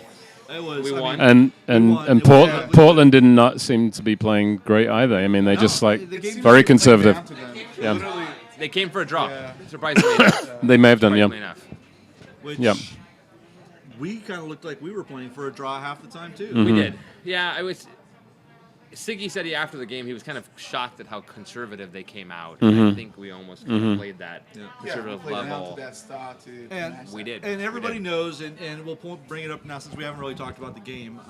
That, it was. We I won. mean, And won. and It was- Portland, Portland did not seem to be playing great either. I mean, they just like the game- very conservative. Down to them. Yeah. Literally, They came for a draw. Surprisingly enough. They may have done, Surprisingly yeah. enough. which Yep. we kind of looked like we were playing for a draw half the time too. We did. Yeah, I was. Siggy said after the game he was kind of shocked at how conservative they came out. And I think we almost kind of played that yeah, conservative we played down level. to that style to And- match We that. did. And everybody We did. knows, and we'll bring it up now since we haven't really talked about the game.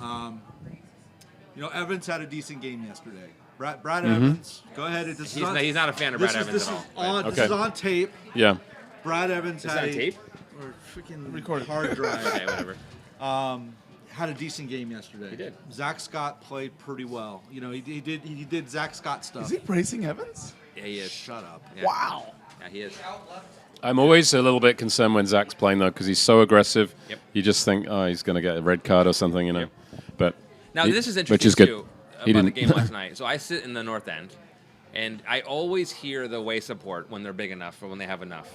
Evans had a decent game yesterday. Brad Evans, go ahead. He's not a fan of Brad Evans this at is all. on, This Okay. is on tape. Yeah. Brad Evans Is had that on tape? or freaking Recorded. hard drive. Okay, whatever. Had a decent game yesterday. He did. Zach Scott played pretty well. You know, he did Zach Scott stuff. Is he praising Evans? Yeah, he is. Shut up. Yeah. Wow. Yeah, he is. I'm always a little bit concerned when Zach's playing though, because he's so aggressive. Yep. You just think, oh, he's going to get a red card or something, you know. Yep. But Now he- this is which interesting is good. too He about the didn't. game last night. So I sit in the north end, and I always hear the way support when they're big enough or when they have enough.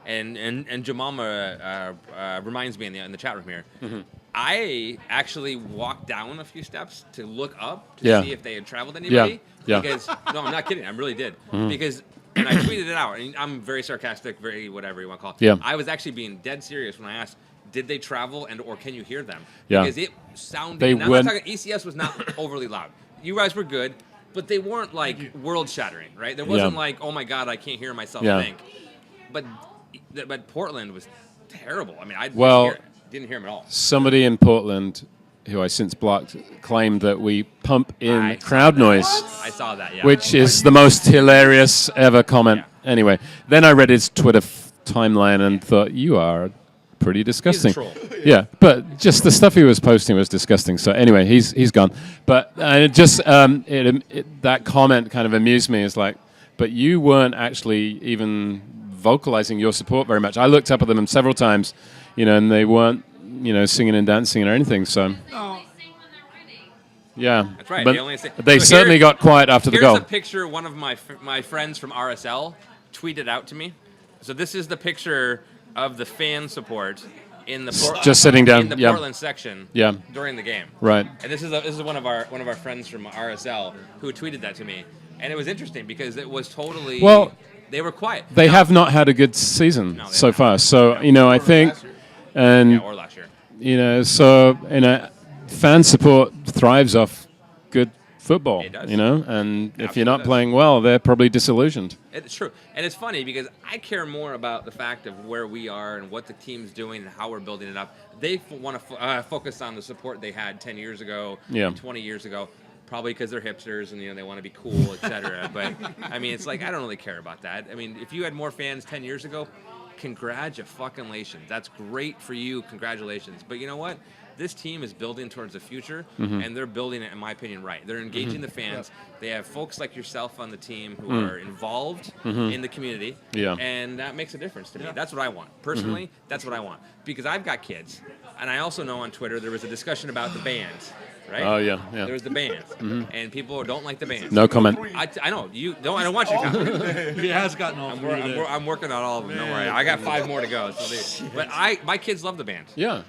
And Jamama reminds me in the chat room here. Mm-hmm. I actually walked down a few steps to look up to Yeah. see if they had traveled anybody. Yeah. Because no, I'm not kidding. I really did. Because and I tweeted it out, and I'm very sarcastic, very whatever you want to call it. Yeah. I was actually being dead serious when I asked, did they travel or can you hear them? Yeah. Because it sounded. They and I'm went- not talking. ECS was not overly loud. You guys were good, but they weren't like world shattering, right? There wasn't Yeah. like, oh my god, I can't hear myself Yeah. think. But Portland was terrible. I mean, I Well- didn't hear him at all. Somebody in Portland, who I since blocked, claimed that we pump in I saw crowd that. noise, I saw that. Yeah. which is the most hilarious ever comment. Yeah. Anyway, then I read his Twitter timeline and thought, you are pretty disgusting. troll. Yeah, but just the stuff he was posting was disgusting. So anyway, he's gone. But that comment kind of amused me. It's like, but you weren't actually even vocalizing your support very much. I looked up at them several times, and they weren't, singing and dancing or anything. So They only sing when they're winning. yeah, That's right. But They only say- they So certainly here- got quiet after the Here's goal. a picture one of my friends from RSL tweeted out to me. So this is the picture of the fan support in the Just sitting down, in the yeah. Portland section Yeah. during the game. Right. And this is one of our friends from RSL who tweeted that to me, and it was interesting because it was totally Well, they were quiet. They Now- have not had a good season No, they so have not. far. So, I think, and, or last year. fan support thrives off good football, It does. and if Absolutely you're not does. playing well, they're probably disillusioned. It's true, and it's funny because I care more about the fact of where we are and what the team's doing and how we're building it up. They want to focus on the support they had 10 years ago, Yeah. 20 years ago, probably because they're hipsters and they want to be cool, etc. But I mean, it's like I don't really care about that. I mean, if you had more fans 10 years ago, congratulations. That's great for you. Congratulations. But you know what? This team is building towards the future, and they're building it, in my opinion, right. They're engaging the fans. They have folks like yourself on the team who are involved in the community, Yeah. and that makes a difference to me. That's what I want. Personally, that's what I want. Because I've got kids, and I also know on Twitter there was a discussion about the bands, right? Oh, yeah. There was the bands, and people don't like the bands. No comment. I know. I don't want you to comment. He has gotten all three today. I'm working on all of them. Don't worry. I got 5 more to go. But my kids love the band. Yeah.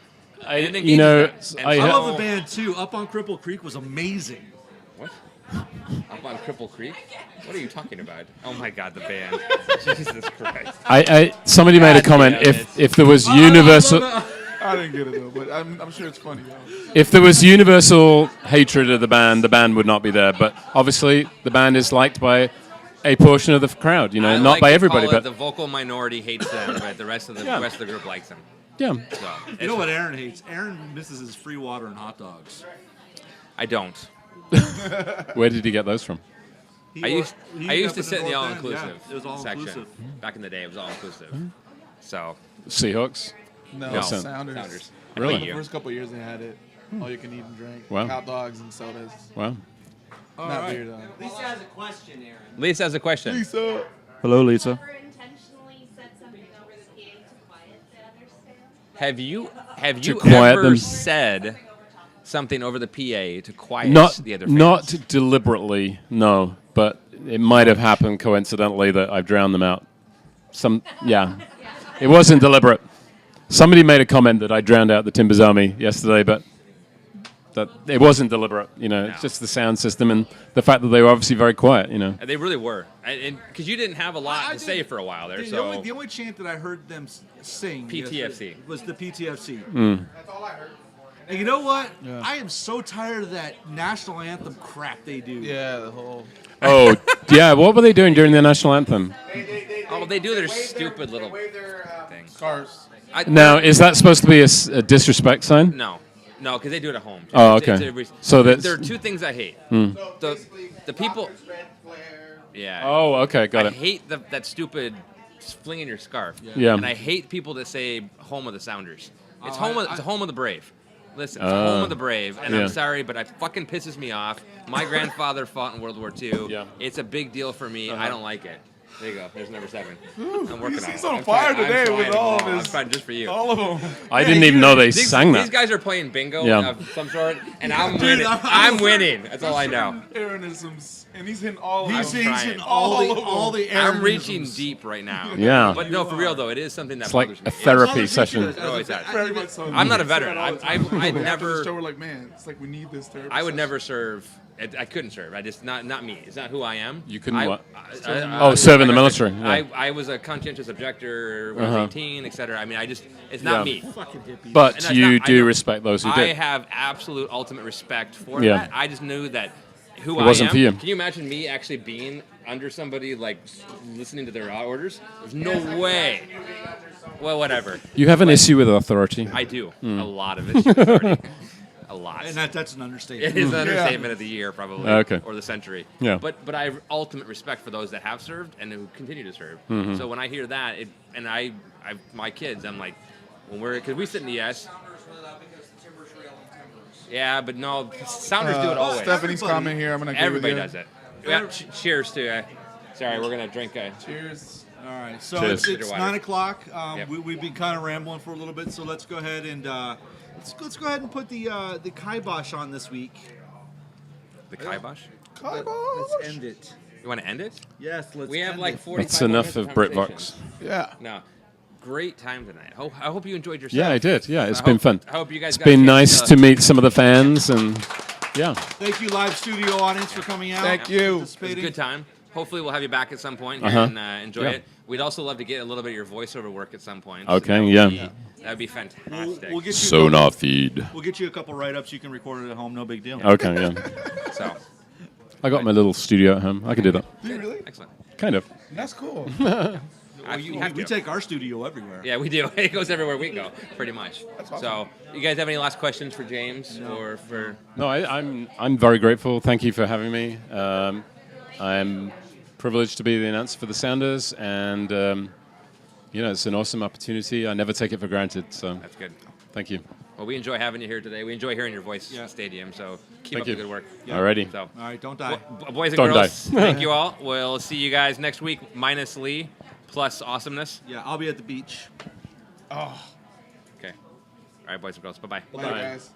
And it engages them. And I so- love the band too. Up on Cripple Creek was amazing. What? Up on Cripple Creek? What are you talking about? Oh my God, the band! Jesus Christ! Somebody made a God comment. damn If there was I universal, didn't get it though, but I'm sure it's funny. if there was universal hatred of the band would not be there. But obviously, the band is liked by a portion of the crowd. I not like by to everybody, call it but the vocal minority hates them, but the rest of the Yeah. rest of the group likes them. yeah. So You know what Aaron hates? Aaron misses his free water and hot dogs. I don't. Where did he get those from? He I used up to in sit in the North End, all-inclusive yeah, it was all section. inclusive. Back in the day, it was all-inclusive. So Seahawks. No, No. Sounders. Sounders. Really? I hate The you. first couple of years they had it. All you can eat and drink. Wow. Hot dogs and sodas. Wow. Not beer though. Lisa has a question, Aaron. Lisa has a question. Lisa. Hello, Lisa. Ever intentionally said something over the PA to quiet the other fans? Have you quiet ever them. said something over the PA to quiet Not the other fans? not deliberately, no, but it might have happened coincidentally that I've drowned them out. It wasn't deliberate. Somebody made a comment that I drowned out the Timbers Army yesterday, but that it wasn't deliberate. It's just the sound system and the fact that they were obviously very quiet. They really were, and because you didn't have a lot to say for a while there, The so only chant that I heard them sing PTFC. yesterday was the PTFC. That's all I heard. And you know what? I am so tired of that national anthem crap they do. Yeah, the whole. Oh, yeah. What were they doing during the national anthem? They do their wave stupid little they wave their, thing. Scarves. Now, is that supposed to be a disrespect sign? No, because they do it at home. Oh, It's- okay. it's- So that's- there are 2 things I hate. So The- basically, the people- Dockers, red flare. Yeah. Oh, okay, got I it. hate that stupid flinging your scarf. Yeah. And I hate people that say "home of the Sounders." It's Oh, it's home of the brave. Listen, it's home of the brave, and Yeah. I'm sorry, but it fucking pisses me off. My grandfather fought in World War II. Yeah. It's a big deal for me. I don't like it. There you go. There's number 7. I'm working on it. He's on I'm fire trying- I'm today trying with to all go. of I'm his- trying just for you. All of them. I didn't even know they These sang that. guys are playing bingo Yeah. of some sort, and I'm Dude, winning. I'm I'm winning. That's all I know. Aaronisms, and he's hitting all of He's them. trying. singing all the I'm reaching Aaronisms. deep right now. Yeah. But no, for real though, it is something that It's like bothers a me. therapy session. It always has. Very much so. I'm not a veteran. I'd After the never. show, we're like, man, it's like we need this therapy. I would session. never serve. I couldn't serve. I just not me. It's not who I am. You couldn't what? I serve in the like I said, military, yeah. I was a conscientious objector when I was 18, etc. I mean, it's not Yeah. me. But And that's you not- I do know. respect those who I did. have absolute ultimate respect for Yeah. that. I just knew that who It I wasn't am. for you. Can you imagine me actually being under somebody like listening to their orders? There's no way. Well, whatever. You have an issue with authority. I do a lot of it. A lot. And that's an understatement. It is an understatement of the year, probably, Okay. or the century. Yeah. But I have ultimate respect for those that have served and who continue to serve. Mm-hmm. So when I hear that, my kids, I'm like, because we sit in the S. Sounders really loud because the Timbers real and Timbers. Yeah, but no, Sounders do it always. Stephanie's comment here. I'm gonna agree Everybody with does you. it. Yeah, cheers to. Sorry, we're gonna drink. Cheers. All right, so Cheers. it's 9 o'clock. Yep. We've been kind of rambling for a little bit, so let's go ahead and let's go ahead and put the kibosh on this week. The kibosh. Let's end it. You want to end it? Yes, let's. We have end like it. 45 That's enough minutes of conversation. BritVox. Yeah. No. great time tonight. I hope you enjoyed yourself. Yeah, I did. Yeah, it's I been hope- fun. I hope you guys It's got a been chance nice to meet some of the fans, and yeah. Thank you, live studio audience, for coming out. Thank you. It was a participating. good time. Hopefully, we'll have you back at some point here Uh-huh. and enjoy Yeah. it. We'd also love to get a little bit of your voiceover work at some point. Okay, that would yeah. be- That'd be fantastic. We'll get you Sonar feed. We'll get you a couple write-ups. You can record it at home. No big deal. Okay, yeah. So, I got my little studio at home. I can do that. Do you really? excellent. Kind of. That's cool. You have We to. take our studio everywhere. Yeah, we do. It goes everywhere we go, pretty much. awesome. So, you guys have any last questions for James or for? No, I'm very grateful. Thank you for having me. I'm privileged to be the announcer for the Sounders, and it's an awesome opportunity. I never take it for granted. So That's good. thank you. Well, we enjoy having you here today. We enjoy hearing your voice in Yeah. the stadium. So keep Thank up you. the good work. Alrighty. So, All right, don't die. boys and Don't girls, die. thank you all. We'll see you guys next week, minus Lee, plus awesomeness. Yeah, I'll be at the beach. Oh, Okay. All right, boys and girls. Bye bye. bye, guys.